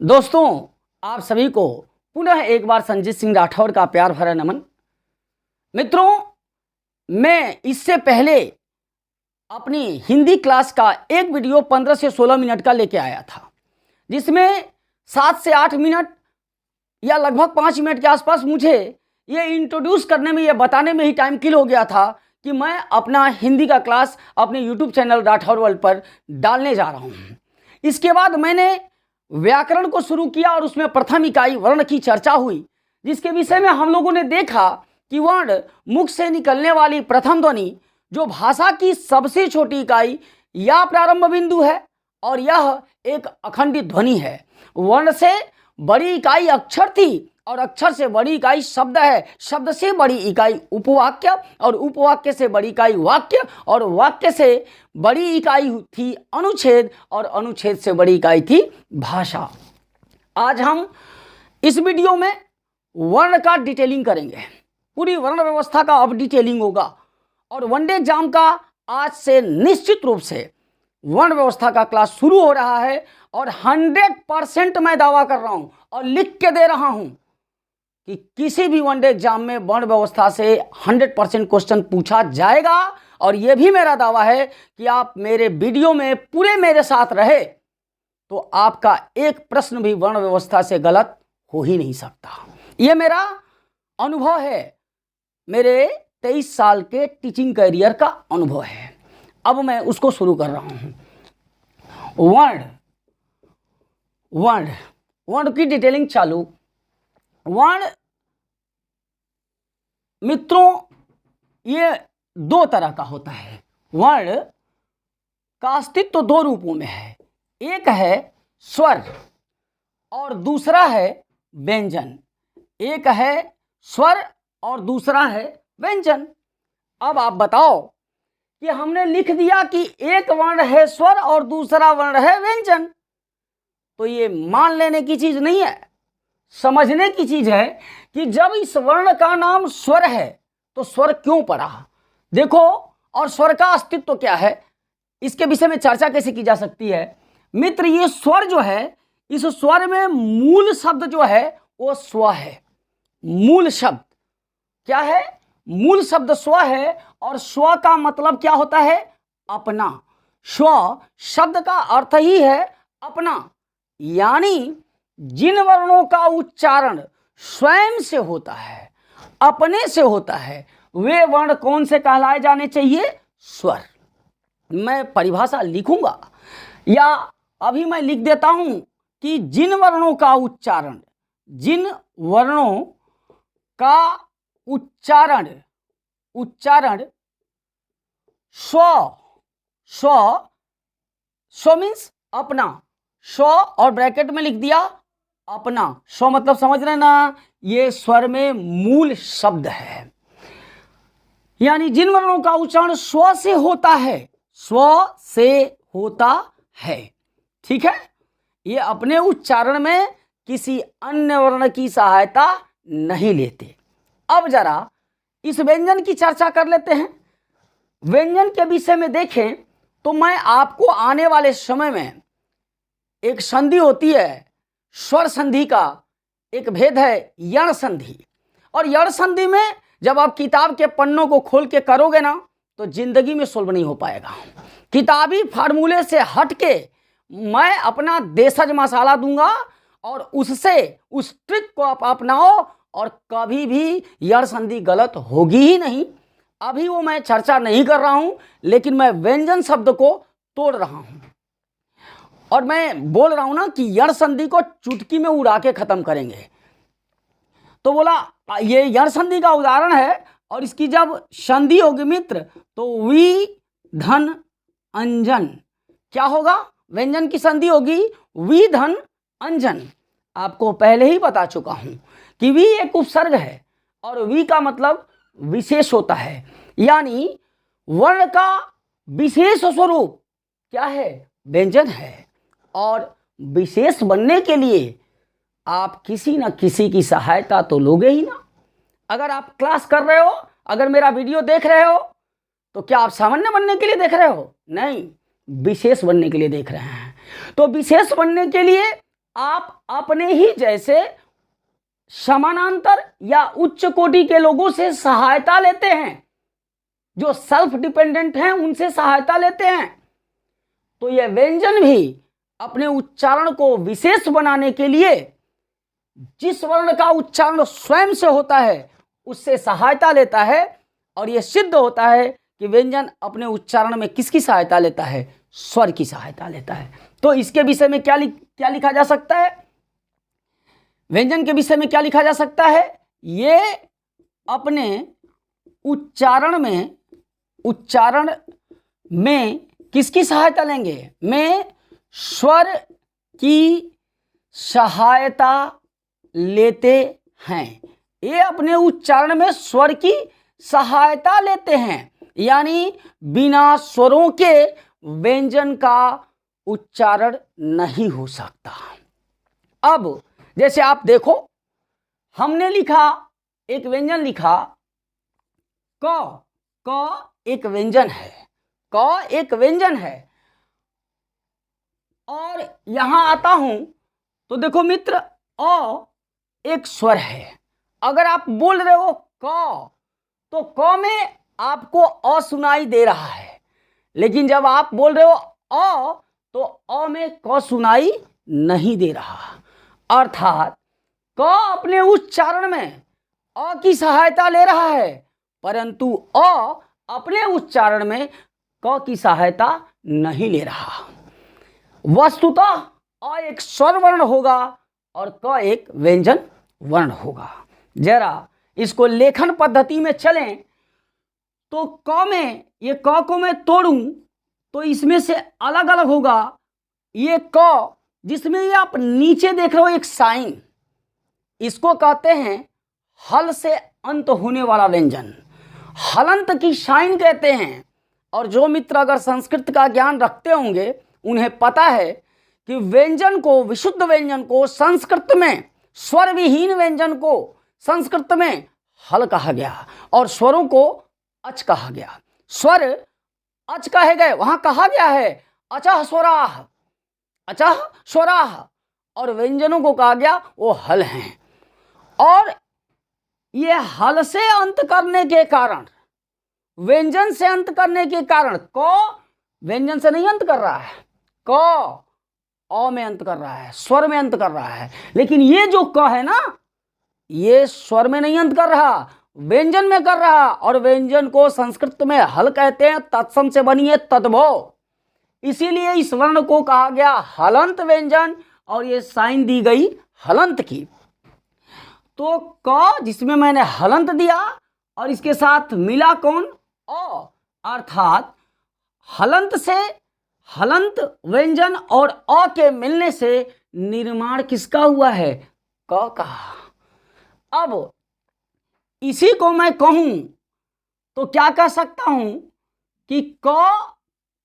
दोस्तों, आप सभी को पुनः एक बार संजीत सिंह राठौर का प्यार भरा नमन। मित्रों, मैं इससे पहले अपनी हिंदी क्लास का एक वीडियो 15 से 16 मिनट का लेके आया था, जिसमें 7 से 8 मिनट या लगभग 5 मिनट के आसपास मुझे ये इंट्रोड्यूस करने में, ये बताने में ही टाइम किल हो गया था कि मैं अपना हिंदी का क्लास अपने यूट्यूब चैनल राठौर वर्ल्ड पर डालने जा रहा हूँ। इसके बाद मैंने व्याकरण को शुरू किया और उसमें प्रथम इकाई वर्ण की चर्चा हुई, जिसके विषय में हम लोगों ने देखा कि वर्ण मुख से निकलने वाली प्रथम ध्वनि जो भाषा की सबसे छोटी इकाई या प्रारंभ बिंदु है और यह एक अखंडित ध्वनि है। वर्ण से बड़ी इकाई अक्षर थी और अक्षर से बड़ी इकाई शब्द है, शब्द से बड़ी इकाई उपवाक्य और उपवाक्य से बड़ी इकाई वाक्य और वाक्य से बड़ी इकाई थी अनुच्छेद और अनुच्छेद से बड़ी इकाई थी भाषा। आज हम इस वीडियो में वर्ण का डिटेलिंग करेंगे, पूरी वर्ण व्यवस्था का अब डिटेलिंग होगा और वनडे एग्जाम का आज से निश्चित रूप से वर्ण व्यवस्था का क्लास शुरू हो रहा है और 100% मैं दावा कर रहा हूं और लिख के दे रहा हूं कि किसी भी वनडे एग्जाम में वर्ण व्यवस्था से 100% क्वेश्चन पूछा जाएगा। और यह भी मेरा दावा है कि आप मेरे वीडियो में पूरे मेरे साथ रहे तो आपका एक प्रश्न भी वर्ण व्यवस्था से गलत हो ही नहीं सकता। यह मेरा अनुभव है, मेरे 23 साल के टीचिंग करियर का अनुभव है। अब मैं उसको शुरू कर रहा हूं। वर्ण वर्ण वर्ण की डिटेलिंग चालू। वर्ण मित्रों, ये दो तरह का होता है। वर्ण का अस्तित्व दो रूपों में है, एक है स्वर और दूसरा है व्यंजन। एक है स्वर और दूसरा है व्यंजन। अब आप बताओ कि हमने लिख दिया कि एक वर्ण है स्वर और दूसरा वर्ण है व्यंजन, तो ये मान लेने की चीज नहीं है, समझने की चीज है कि जब इस वर्ण का नाम स्वर है तो स्वर क्यों पड़ा, देखो, और स्वर का अस्तित्व क्या है, इसके विषय में चर्चा कैसे की जा सकती है। मित्र, ये स्वर जो है, इस स्वर में मूल शब्द जो है वो स्व है। मूल शब्द क्या है? मूल शब्द स्व है और स्व का मतलब क्या होता है? अपना। स्व शब्द का अर्थ ही है अपना, यानी जिन वर्णों का उच्चारण स्वयं से होता है, अपने से होता है, वे वर्ण कौन से कहलाए जाने चाहिए? स्वर। मैं परिभाषा लिखूंगा या अभी मैं लिख देता हूं कि जिन वर्णों का उच्चारण स्व मीन्स अपना, स्व और ब्रैकेट में लिख दिया अपना। स्व मतलब समझ रहे ना, ये स्वर में मूल शब्द है, यानी जिन वर्णों का उच्चारण स्व से होता है, स्व से होता है, ठीक है, ये अपने उच्चारण में किसी अन्य वर्ण की सहायता नहीं लेते। अब जरा इस व्यंजन की चर्चा कर लेते हैं। व्यंजन के विषय में देखें तो मैं आपको आने वाले समय में, एक संधि होती है स्वर संधि का, एक भेद है यण संधि, और यण संधि में जब आप किताब के पन्नों को खोल के करोगे ना तो जिंदगी में सोल्व नहीं हो पाएगा। किताबी फार्मूले से हट के मैं अपना देशज मसाला दूंगा और उससे उस ट्रिक को आप अपनाओ और कभी भी यण संधि गलत होगी ही नहीं। अभी वो मैं चर्चा नहीं कर रहा हूं, लेकिन मैं व्यंजन शब्द को तोड़ रहा हूं और मैं बोल रहा हूं ना कि यण संधि को चुटकी में उड़ा के खत्म करेंगे। तो बोला ये यण संधि का उदाहरण है और इसकी जब संधि होगी मित्र तो वी धन अंजन, क्या होगा? व्यंजन की संधि होगी वी धन अंजन। आपको पहले ही बता चुका हूं कि वी एक उपसर्ग है और वी का मतलब विशेष होता है, यानी वर्ण का विशेष स्वरूप क्या है? व्यंजन है। और विशेष बनने के लिए आप किसी न किसी की सहायता तो लोगे ही ना। अगर आप क्लास कर रहे हो, अगर मेरा वीडियो देख रहे हो, तो क्या आप सामान्य बनने के लिए देख रहे हो? नहीं, विशेष बनने के लिए देख रहे हैं। तो विशेष बनने के लिए आप अपने ही जैसे समानांतर या उच्च कोटि के लोगों से सहायता लेते हैं, जो सेल्फ डिपेंडेंट हैं उनसे सहायता लेते हैं, तो यह व्यंजन भी अपने उच्चारण को विशेष बनाने के लिए जिस वर्ण का उच्चारण स्वयं से होता है उससे सहायता लेता है। और यह सिद्ध होता है कि व्यंजन अपने उच्चारण में किसकी सहायता लेता है? स्वर की सहायता लेता है। तो इसके विषय में क्या लिखा जा सकता है? व्यंजन के विषय में क्या लिखा जा सकता है? ये अपने उच्चारण में किसकी सहायता लेंगे? में स्वर की सहायता लेते हैं। ये अपने उच्चारण में स्वर की सहायता लेते हैं, यानी बिना स्वरों के व्यंजन का उच्चारण नहीं हो सकता। अब जैसे आप देखो, हमने लिखा, एक व्यंजन लिखा क। क एक व्यंजन है, क एक व्यंजन है। और यहां आता हूं तो देखो मित्र, अ एक स्वर है। अगर आप बोल रहे हो क, तो क में आपको अ सुनाई दे रहा है, लेकिन जब आप बोल रहे हो अ, तो अ में क सुनाई नहीं दे रहा। अर्थात क अपने उच्चारण में अ की सहायता ले रहा है, परंतु अ अपने उच्चारण में क की सहायता नहीं ले रहा। वस्तुतः अ एक स्वर वर्ण होगा और क एक व्यंजन वर्ण होगा। जरा इसको लेखन पद्धति में चलें तो क में, ये क को मैं तोड़ूं तो इसमें से अलग अलग होगा। ये क जिसमें ये आप नीचे देख रहे हो एक साइन, इसको कहते हैं हल से अंत होने वाला व्यंजन, हलंत की साइन कहते हैं। और जो मित्र अगर संस्कृत का ज्ञान रखते होंगे उन्हें पता है कि व्यंजन को, विशुद्ध व्यंजन को संस्कृत में, स्वर विहीन व्यंजन को संस्कृत में हल कहा गया और स्वरों को अच कहा गया। स्वर अच कहे गए, वहां कहा गया है अचः स्वराः, अचः स्वराः, और व्यंजनों को कहा गया वो हल हैं। और ये हल से अंत करने के कारण, व्यंजन से अंत करने के कारण, क व्यंजन से नहीं अंत कर रहा है, क अ में अंत कर रहा है, स्वर में अंत कर रहा है। लेकिन ये जो क है ना, ये स्वर में नहीं अंत कर रहा, व्यंजन में कर रहा। और व्यंजन को संस्कृत में हल कहते हैं, तत्सम से बनी है तद्भव, इसीलिए इस वर्ण को कहा गया हलंत व्यंजन और ये साइन दी गई हलंत की। तो क जिसमें मैंने हलंत दिया और इसके साथ मिला कौन? अ, अर्थात हलंत से, हलंत व्यंजन और अ के मिलने से निर्माण किसका हुआ है? क का। अब इसी को मैं कहूं तो क्या कह सकता हूं कि क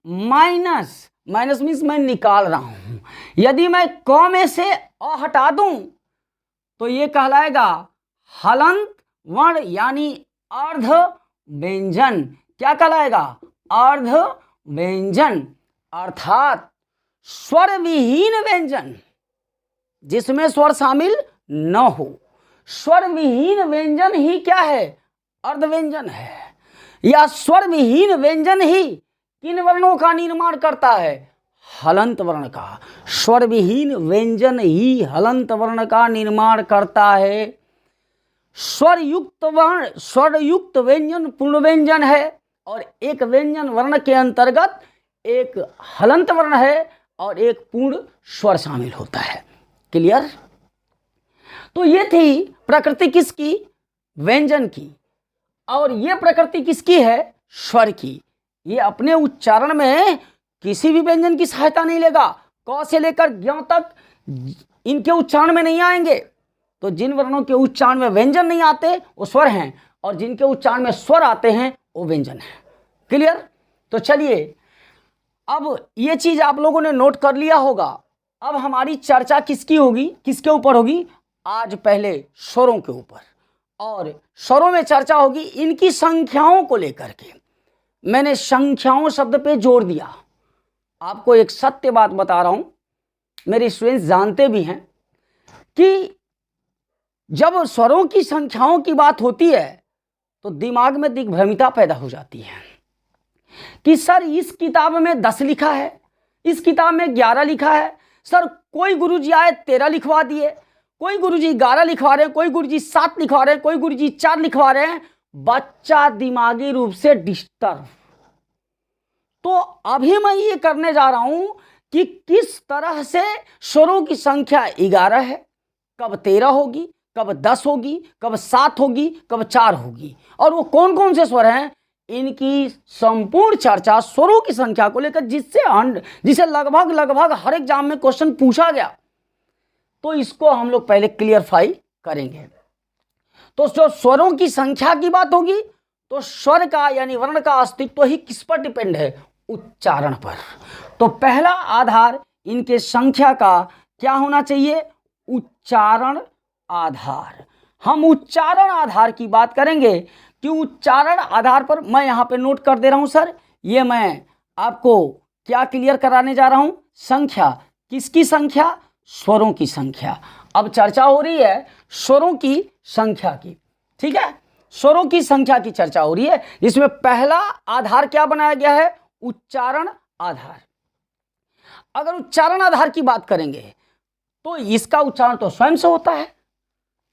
माइनस, माइनस मीन्स मैं निकाल रहा हूं, यदि मैं क में से अ हटा दूं तो ये कहलाएगा हलंत वर्ण, यानी अर्ध व्यंजन। क्या कहलाएगा? अर्ध व्यंजन, अर्थात स्वर विहीन व्यंजन, जिसमें स्वर शामिल न हो। स्वर विहीन व्यंजन ही क्या है? अर्ध व्यंजन है। या स्वर विहीन व्यंजन ही किन वर्णों का निर्माण करता है? हलंत वर्ण का। स्वर विहीन व्यंजन ही हलंत वर्ण का निर्माण करता है। स्वर युक्त वर्ण, स्वर युक्त व्यंजन पूर्ण व्यंजन है और एक व्यंजन वर्ण के अंतर्गत एक हलंत वर्ण है और एक पूर्ण स्वर शामिल होता है। क्लियर? तो ये थी प्रकृति किसकी? व्यंजन की। और ये प्रकृति किसकी है? स्वर की। ये अपने उच्चारण में किसी भी व्यंजन की सहायता नहीं लेगा। क से लेकर ज्ञ तक इनके उच्चारण में नहीं आएंगे। तो जिन वर्णों के उच्चारण में व्यंजन नहीं आते वो स्वर हैं और जिनके उच्चारण में स्वर आते हैं वो व्यंजन है। क्लियर? तो चलिए, अब ये चीज आप लोगों ने नोट कर लिया होगा। अब हमारी चर्चा किसकी होगी, किसके ऊपर होगी? आज पहले स्वरों के ऊपर, और स्वरों में चर्चा होगी इनकी संख्याओं को लेकर के। मैंने संख्याओं शब्द पे जोर दिया। आपको एक सत्य बात बता रहा हूं, मेरे स्टूडेंट्स जानते भी हैं कि जब स्वरों की संख्याओं की बात होती है तो दिमाग में दिग्भ्रमिता पैदा हो जाती है कि सर इस किताब में 10 लिखा है, इस किताब में 11 लिखा है। सर कोई गुरुजी आए 13 लिखवा दिए, कोई गुरुजी 11 लिखवा रहे हैं, कोई गुरुजी 7 लिखवा रहे हैं, कोई गुरुजी 4 लिखवा रहे हैं। बच्चा दिमागी रूप से डिस्टर्ब। तो अभी मैं ये करने जा रहा हूं कि किस तरह से स्वरों की संख्या 11 है, कब 13 होगी, कब 10 होगी, कब 7 होगी, कब 4 होगी, और वो कौन कौन से स्वर हैं, इनकी संपूर्ण चर्चा स्वरों की संख्या को लेकर जिसे लगभग हर एग्जाम में क्वेश्चन पूछा गया, तो इसको हम लोग पहले क्लियरफाई करेंगे। तो जो स्वरों की संख्या की बात होगी तो स्वर का यानी वर्ण का अस्तित्व ही किस पर डिपेंड है, उच्चारण पर। तो पहला आधार इनके संख्या का क्या होना चाहिए, उच्चारण आधार। हम उच्चारण आधार की बात करेंगे कि उच्चारण आधार पर मैं यहां पे नोट कर दे रहा हूं सर, ये मैं आपको क्या क्लियर कराने जा रहा हूं, संख्या। किसकी संख्या, स्वरों की संख्या। अब चर्चा हो रही है स्वरों की संख्या की, ठीक है, स्वरों की संख्या की चर्चा हो रही है, जिसमें पहला आधार क्या बनाया गया है, उच्चारण आधार। अगर उच्चारण आधार की बात करेंगे तो इसका उच्चारण तो स्वयं से होता है,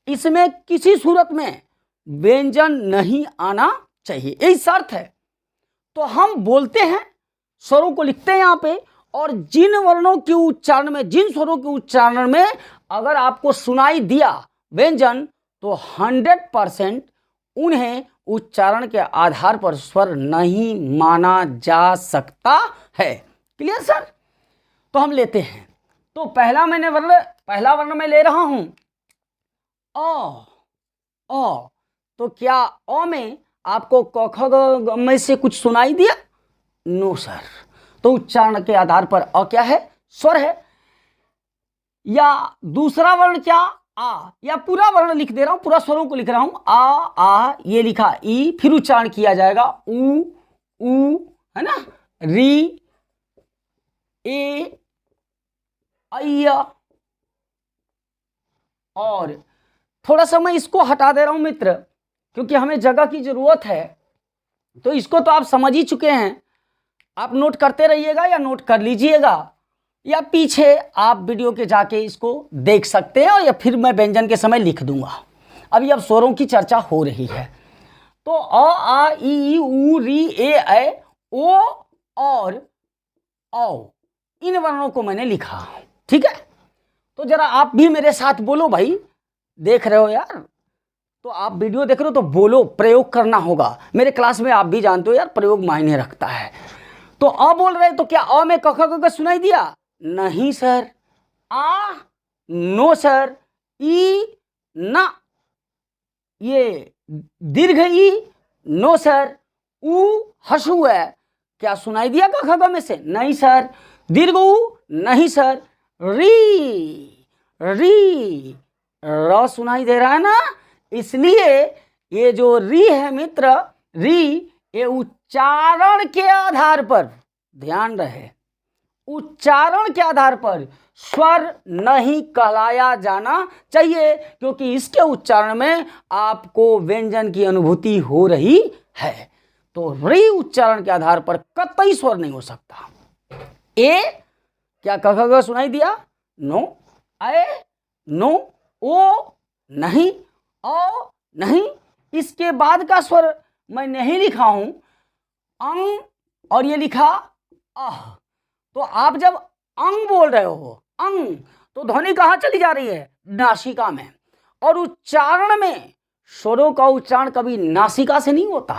इसमें किसी सूरत में व्यंजन नहीं आना चाहिए, यही शर्त है। तो हम बोलते हैं, स्वरों को लिखते हैं यहां पे, और जिन वर्णों के उच्चारण में, जिन स्वरों के उच्चारण में अगर आपको सुनाई दिया व्यंजन, तो 100% उन्हें उच्चारण के आधार पर स्वर नहीं माना जा सकता है। Clear sir? तो हम लेते हैं, तो पहला वर्ण मैं ले रहा हूं अ। तो क्या अ में आपको क ख ग में से कुछ सुनाई दिया? No sir. तो उच्चारण के आधार पर अ क्या है, स्वर है। या दूसरा वर्ण क्या, आ, या पूरा वर्ण लिख दे रहा हूं, पूरा स्वरों को लिख रहा हूं, आ ये लिखा, ई, फिर उच्चारण किया जाएगा उ, है ना, री, ए, ऐ। और थोड़ा सा मैं इसको हटा दे रहा हूं मित्र, क्योंकि हमें जगह की जरूरत है। तो इसको तो आप समझ ही चुके हैं, आप नोट करते रहिएगा या नोट कर लीजिएगा, या पीछे आप वीडियो के जाके इसको देख सकते हैं, या फिर मैं व्यंजन के समय लिख दूंगा। अभी अब स्वरों की चर्चा हो रही है। तो अ, आ, ई, उ, री, ए, ऐ, ओ और औ, इन वर्णों को मैंने लिखा, ठीक है। तो जरा आप भी मेरे साथ बोलो भाई, देख रहे हो यार, तो आप वीडियो देख रहे हो तो बोलो, प्रयोग करना होगा। मेरे क्लास में आप भी जानते हो यार, प्रयोग मायने रखता है। तो अ बोल रहे, तो क्या अ में क ख ग घ सुनाई दिया? नहीं सर। आ, नो सर। ई, ना, ये दीर्घ ई, नो सर। उ, हसु है, क्या सुनाई दिया क ख ग में से? नहीं सर। दीर्घ उ, नहीं सर। री, र सुनाई दे रहा है ना, इसलिए ये जो री है मित्र, री, ये उच्चारण के आधार पर, ध्यान रहे, उच्चारण के आधार पर स्वर नहीं कहलाया जाना चाहिए, क्योंकि इसके उच्चारण में आपको व्यंजन की अनुभूति हो रही है। तो री उच्चारण के आधार पर कतई स्वर नहीं हो सकता। ए, क्या क ख ग सुनाई दिया? नो। ऐ, नो। ओ, नहीं। औ, नहीं। इसके बाद का स्वर मैं नहीं लिखा हूं, अंग, और ये लिखा अह। तो आप जब अंग बोल रहे हो, अंग, तो ध्वनि कहां चली जा रही है? नासिका में। और उच्चारण में स्वरों का उच्चारण कभी नासिका से नहीं होता,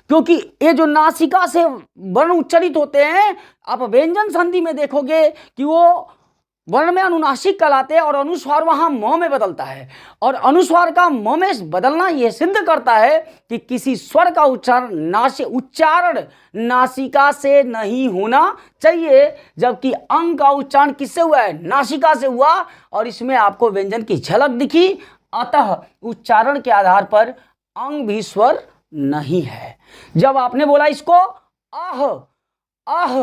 क्योंकि ये जो नासिका से वर्ण उच्चारित होते हैं, आप व्यंजन संधि में देखोगे कि वो वर्ण में अनुनासिक कहलाते हैं, और अनुस्वार वहां म में बदलता है, और अनुस्वार का म में बदलना यह सिद्ध करता है कि किसी स्वर का उच्चारण नासिका से नहीं होना चाहिए, जबकि अंग का उच्चारण किससे हुआ है? नासिका से हुआ, और इसमें आपको व्यंजन की झलक दिखी। अतः उच्चारण के आधार पर अंग भी स्वर नहीं है। जब आपने बोला इसको आह, आह,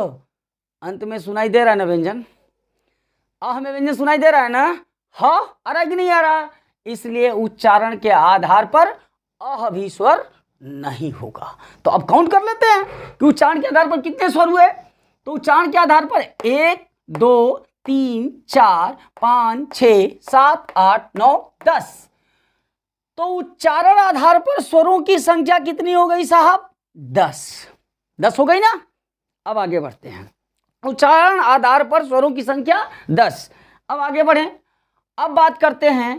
अंत में सुनाई दे रहा है ना व्यंजन, में व्यंजन सुनाई दे रहा है ना, ह आ रहा है कि नहीं आ रहा, इसलिए उच्चारण के आधार पर अह भी स्वर नहीं होगा। तो अब काउंट कर लेते हैं कि उच्चारण के आधार पर कितने स्वर हुए। तो उच्चारण के आधार पर 1 2 3 4 5 6 7 8 9 10। तो उच्चारण आधार पर स्वरों की संख्या कितनी हो गई साहब, 10 हो गई ना। अब आगे बढ़ते हैं, उच्चारण आधार पर स्वरों की संख्या 10। अब आगे बढ़ें, अब बात करते हैं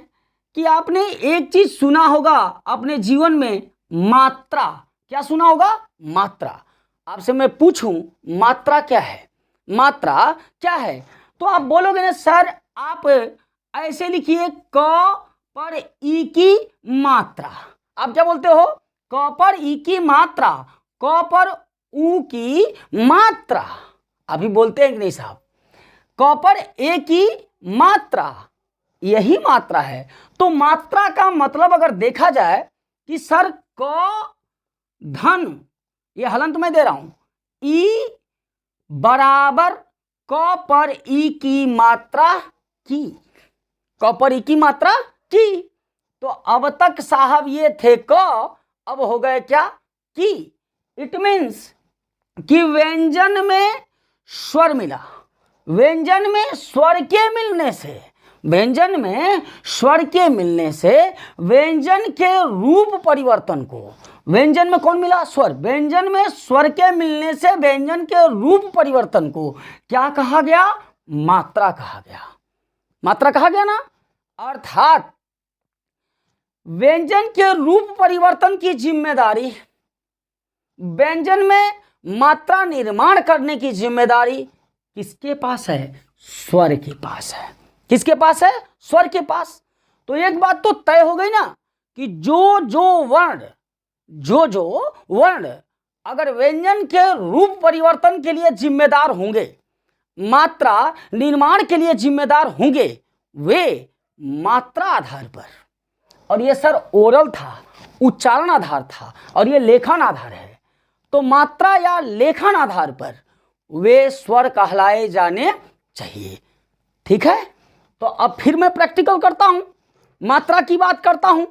कि आपने एक चीज सुना होगा अपने जीवन में, मात्रा। क्या सुना होगा, मात्रा। आपसे मैं पूछूं मात्रा क्या है, मात्रा क्या है, तो आप बोलोगे ना सर आप ऐसे लिखिए क पर ई की मात्रा। आप क्या बोलते हो, क पर ई की मात्रा, क पर ऊ की मात्रा। अभी बोलते हैं कि नहीं साहब, क पर ए की मात्रा, यही मात्रा है। तो मात्रा का मतलब अगर देखा जाए कि सर क धन, ये हलंत मैं दे रहा हूं, ई बराबर क पर ई की मात्रा की, क पर ई की मात्रा की। तो अब तक साहब ये थे क, अब हो गए क्या की। इट मीन्स कि व्यंजन में स्वर मिला, व्यंजन में स्वर के मिलने से, व्यंजन में स्वर के मिलने से व्यंजन के रूप परिवर्तन को, व्यंजन में कौन मिला, स्वर, व्यंजन में स्वर के मिलने से व्यंजन के रूप परिवर्तन को क्या कहा गया, मात्रा कहा गया, मात्रा कहा गया ना। अर्थात व्यंजन के रूप परिवर्तन की जिम्मेदारी, व्यंजन में मात्रा निर्माण करने की जिम्मेदारी किसके पास है, स्वर के पास है। किसके पास है, स्वर के पास। तो एक बात तो तय हो गई ना कि जो जो वर्ण अगर व्यंजन के रूप परिवर्तन के लिए जिम्मेदार होंगे, मात्रा निर्माण के लिए जिम्मेदार होंगे, वे मात्रा आधार पर, और ये सर ओरल था, उच्चारण आधार था, और ये लेखन आधार है, तो मात्रा या लेखन आधार पर वे स्वर कहलाए जाने चाहिए। ठीक है, तो अब फिर मैं प्रैक्टिकल करता हूं, मात्रा की बात करता हूं।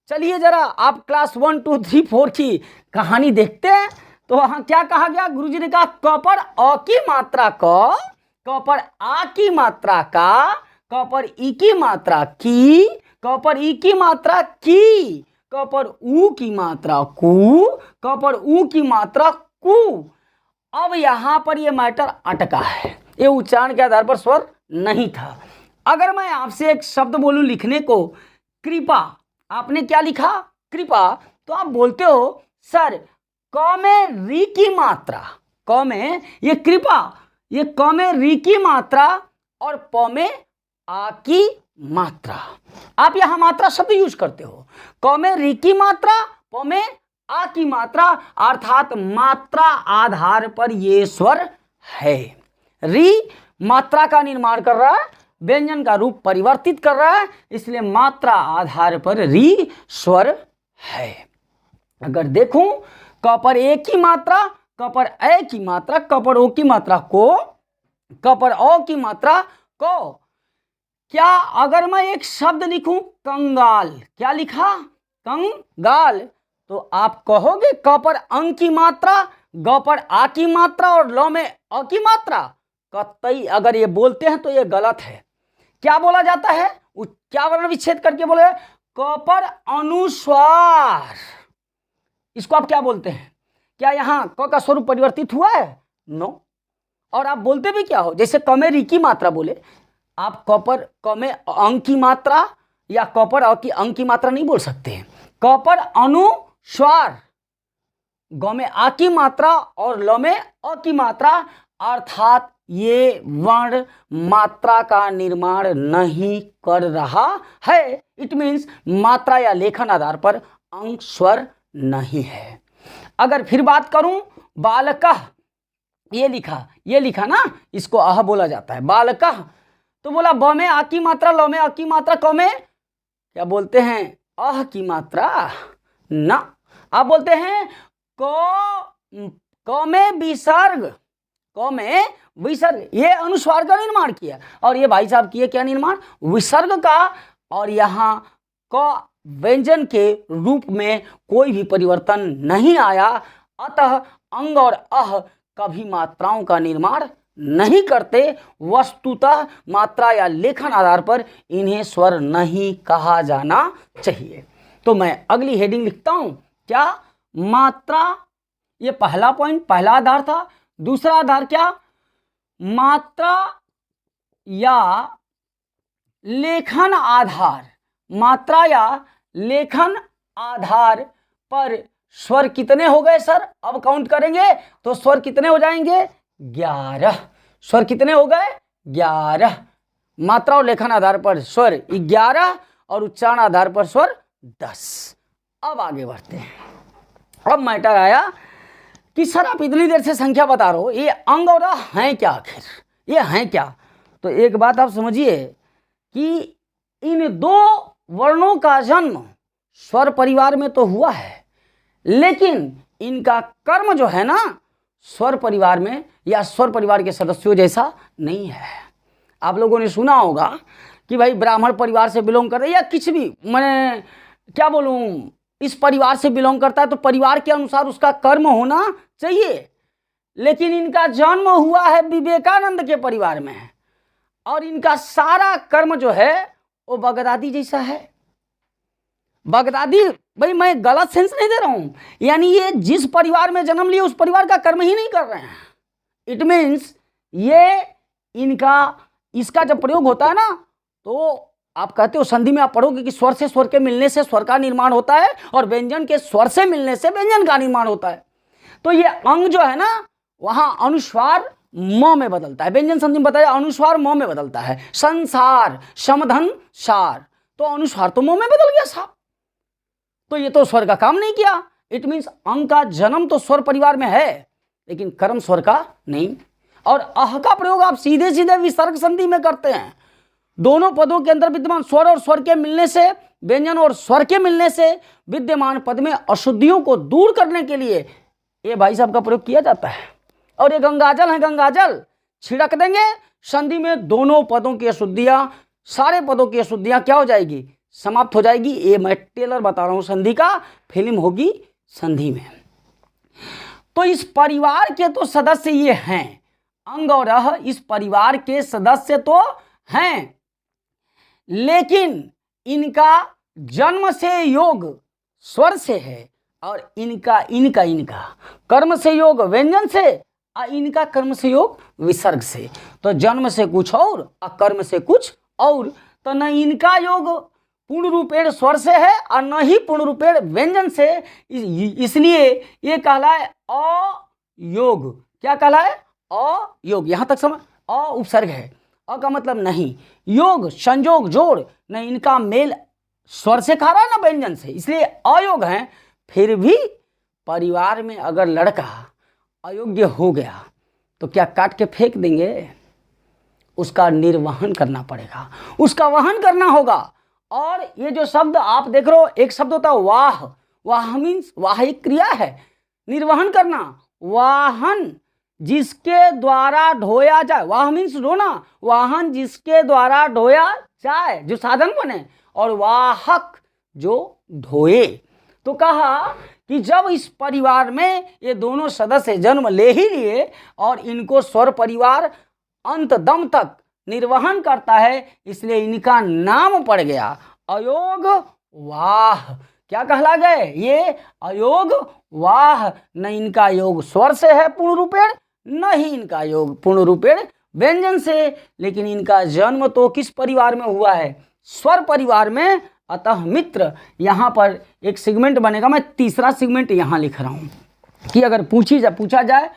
चलिए जरा आप क्लास 1 2 3 4 की कहानी देखते हैं। तो वहां क्या कहा गया, गुरुजी ने कहा क पर अ की मात्रा क पर आ की मात्रा का, क पर ई की मात्रा की, क पर ई की मात्रा की, क पर ऊ की मात्रा कु, क पर ऊ की मात्रा कु। अब यहां पर यह मैटर अटका है, ये उच्चारण के आधार पर स्वर नहीं था। अगर मैं आपसे एक शब्द बोलूं लिखने को, कृपा, आपने क्या लिखा, कृपा, तो आप बोलते हो सर क में री की मात्रा, क में ये कृपा, ये क में री की मात्रा और प में आ की मात्रा। आप यहां मात्रा शब्द यूज करते हो, क में री की मात्रा, प में आ की मात्रा, अर्थात मात्रा आधार पर ये स्वर है। री मात्रा का निर्माण कर रहा है, व्यंजन का रूप परिवर्तित कर रहा है, इसलिए मात्रा आधार पर री स्वर है। अगर देखूं क पर ए की मात्रा, क पर ए की मात्रा, क पर ओ की मात्रा को, क पर ओ की मात्रा को, क्या अगर मैं एक शब्द लिखूं कंगाल, क्या लिखा, कंगाल, तो आप कहोगे क पर अंग की मात्रा, ग पर आ की मात्रा और ल में अ की मात्रा, कतई अगर ये बोलते हैं तो ये गलत है। क्या बोला जाता है, क्या वर्ण विच्छेद करके बोले, क पर अनुस्वार, इसको आप क्या बोलते हैं, क्या यहां क का स्वरूप परिवर्तित हुआ है, नो। और आप बोलते भी क्या हो, जैसे क में री की मात्रा बोले, आप क में अंग की मात्रा या क पर अ की अंग की मात्रा नहीं बोल सकते हैं। क पर अनुस्वार, ग में आ की मात्रा और ल में अ की मात्रा, अर्थात ये वर्ण मात्रा का निर्माण नहीं कर रहा है। इट मीन्स मात्रा या लेखन आधार पर अंग स्वर नहीं है। अगर फिर बात करूं बालकः, ये लिखा ना, इसको अह बोला जाता है, बालकः, तो बोला ब में आ की मात्रा, ल में अ की मात्रा, क में क्या बोलते हैं, अह की मात्रा ना। आप बोलते हैं क में विसर्ग, क में विसर्ग, ये अनुस्वार का निर्माण किया। और ये भाई साहब किए क्या निर्माण? विसर्ग का। और यहाँ क व्यंजन के रूप में कोई भी परिवर्तन नहीं आया, अतः अंग और अह कभी मात्राओं का निर्माण नहीं करते। वस्तुतः मात्रा या लेखन आधार पर इन्हें स्वर नहीं कहा जाना चाहिए। तो मैं अगली हेडिंग लिखता हूं, क्या? मात्रा। ये पहला पॉइंट, पहला आधार था। दूसरा आधार क्या? मात्रा या लेखन आधार, मात्रा या लेखन आधार पर स्वर कितने हो गए सर? अब काउंट करेंगे तो स्वर कितने हो जाएंगे? 11। स्वर कितने हो गए? 11। मात्रा और लेखन आधार पर स्वर 11 और उच्चारण आधार पर स्वर 10। अब आगे बढ़ते हैं। अब मैटर आया कि सर आप इतनी देर से संख्या बता रहे हो, ये अंग और अ हैं क्या? आखिर ये हैं क्या? तो एक बात आप समझिए कि इन दो वर्णों का जन्म स्वर परिवार में तो हुआ है, लेकिन इनका कर्म जो है ना स्वर परिवार में या स्वर परिवार के सदस्यों जैसा नहीं है। आप लोगों ने सुना होगा कि भाई ब्राह्मण परिवार से बिलोंग करता है या कुछ भी, मैं क्या बोलूं, इस परिवार से बिलोंग करता है तो परिवार के अनुसार उसका कर्म होना चाहिए। लेकिन इनका जन्म हुआ है विवेकानंद के परिवार में और इनका सारा कर्म जो है वो बगदादी जैसा है। बगदादी, भाई मैं गलत सेंस नहीं दे रहा हूं, यानी ये जिस परिवार में जन्म लिए उस परिवार का कर्म ही नहीं कर रहे हैं। इट मीन्स ये इनका, इसका जब प्रयोग होता है ना तो आप कहते हो संधि में आप पढ़ोगे कि स्वर से स्वर के मिलने से स्वर का निर्माण होता है और व्यंजन के स्वर से मिलने से व्यंजन का निर्माण होता है। तो ये अंग जो है ना वहां अनुस्वार म में बदलता है। व्यंजन संधि में बताया अनुस्वार म में बदलता है। संसार, समधन, सार, तो अनुस्वार तो म में बदल गया साहब। तो ये तो स्वर का काम नहीं किया। इट मीन्स अंग का जन्म तो स्वर परिवार में है लेकिन कर्म स्वर का नहीं। और अह का प्रयोग आप सीधे सीधे विसर्ग संधि में करते हैं। दोनों पदों के अंदर विद्यमान स्वर और स्वर के मिलने से, व्यंजन और स्वर के मिलने से विद्यमान पद में अशुद्धियों को दूर करने के लिए ये भाई साहब का प्रयोग किया जाता है। और ये गंगाजल है, गंगाजल छिड़क देंगे संधि में, दोनों पदों की अशुद्धियां, सारे पदों की अशुद्धियां क्या हो जाएगी? समाप्त हो जाएगी। ये मैं टेलर बता रहा हूं, संधि का फिल्म होगी संधि में। तो इस परिवार के तो सदस्य ये हैं, अंग और अह इस परिवार के सदस्य तो हैं, लेकिन इनका जन्म से योग स्वर से है और इनका कर्म से योग व्यंजन से और इनका कर्म से योग विसर्ग से। तो जन्म से कुछ और कर्म से कुछ और। तो न इनका योग पूर्ण रूपेण स्वर से है और न ही पूर्ण रूपेण व्यंजन से, इसलिए ये कहलाए अयोग। क्या कहलाए? अयोग। यहां तक समझ? अ उपसर्ग है, अ का मतलब नहीं, योग संयोग जोड़, न इनका मेल स्वर से खा रहा है ना व्यंजन से, इसलिए अयोग है। फिर भी परिवार में अगर लड़का अयोग्य हो गया तो क्या काट के फेंक देंगे? उसका निर्वहन करना पड़ेगा, उसका वहन करना होगा। और ये जो शब्द आप देख रहे हो, एक शब्द होता है वाह। वाह मीन्स, वाह एक क्रिया है, निर्वहन करना। वाहन जिसके द्वारा ढोया जाए, वाह मीन्स ढोना, वाहन जिसके द्वारा ढोया जाए, जो साधन बने, और वाहक जो ढोए। तो कहा कि जब इस परिवार में ये दोनों सदस्य जन्म ले ही लिए और इनको स्वर परिवार अंत दम तक निर्वहन करता है, इसलिए इनका नाम पड़ गया अयोग वाह। क्या कहला गए? ये अयोग वाह। न इनका योग स्वर से है पूर्ण रूपेण, न ही इनका योग पूर्ण रूपेण व्यंजन से, लेकिन इनका जन्म तो किस परिवार में हुआ है? स्वर परिवार में। अतः मित्र, यहाँ पर एक सेगमेंट बनेगा, मैं तीसरा सेगमेंट यहाँ लिख रहा हूँ कि अगर पूछा जाए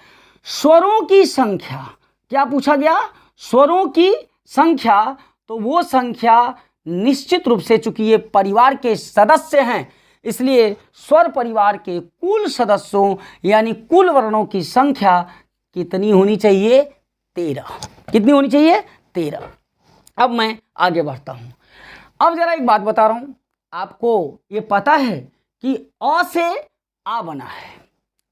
स्वरों की संख्या, क्या पूछा गया? स्वरों की संख्या, तो वो संख्या निश्चित रूप से, चूंकि ये परिवार के सदस्य हैं, इसलिए स्वर परिवार के कुल सदस्यों यानी कुल वर्णों की संख्या कितनी होनी चाहिए? 13। कितनी होनी चाहिए? 13। अब मैं आगे बढ़ता हूं। अब जरा एक बात बता रहा हूं आपको, ये पता है कि अ से आ बना है,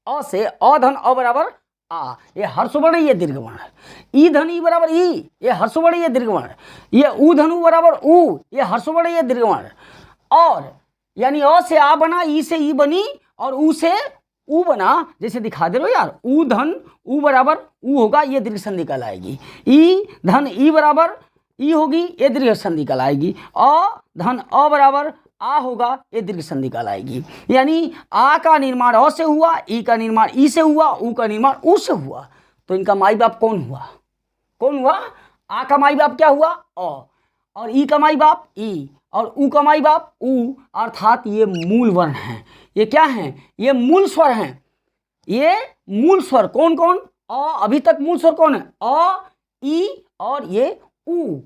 अ से अ धन अ बराबर आ, ये हर्षवर्ण ये दीर्घ वर्ण है। ई धन ई बराबर ई, ये हर्षवर्ण ये दीर्घ वर्ण है। ये ऊ धन ऊ बराबर ऊ, ये हर्षवर्ण ये दीर्घ वर्ण है। और यानी अ से आ बना, ई से ई बनी और ऊ से ऊ बना, जैसे दिखा दे रहे हो यार, ऊ धन ऊ बराबर ऊ होगा, ये दीर्घ संधि कहलाएगी। ई धन ई बराबर ई होगी, ये दीर्घ संधि कहलाएगी। अ धन अ बराबर आ होगा, ये दीर्घ संधि कहलाएगी। यानी आ का निर्माण अ से हुआ, ई का निर्माण ई से हुआ, ऊ का निर्माण ऊ से हुआ। तो इनका माई बाप कौन हुआ? कौन हुआ? आ का माई बाप क्या हुआ? अ, और ई का माई बाप ई, और ऊ का माई बाप ऊ, अर्थात ये मूल वर्ण हैं। ये क्या हैं? ये मूल स्वर हैं। ये मूल स्वर कौन कौन? अ, अभी तक मूल स्वर कौन है? अ, ई और ये ऊ।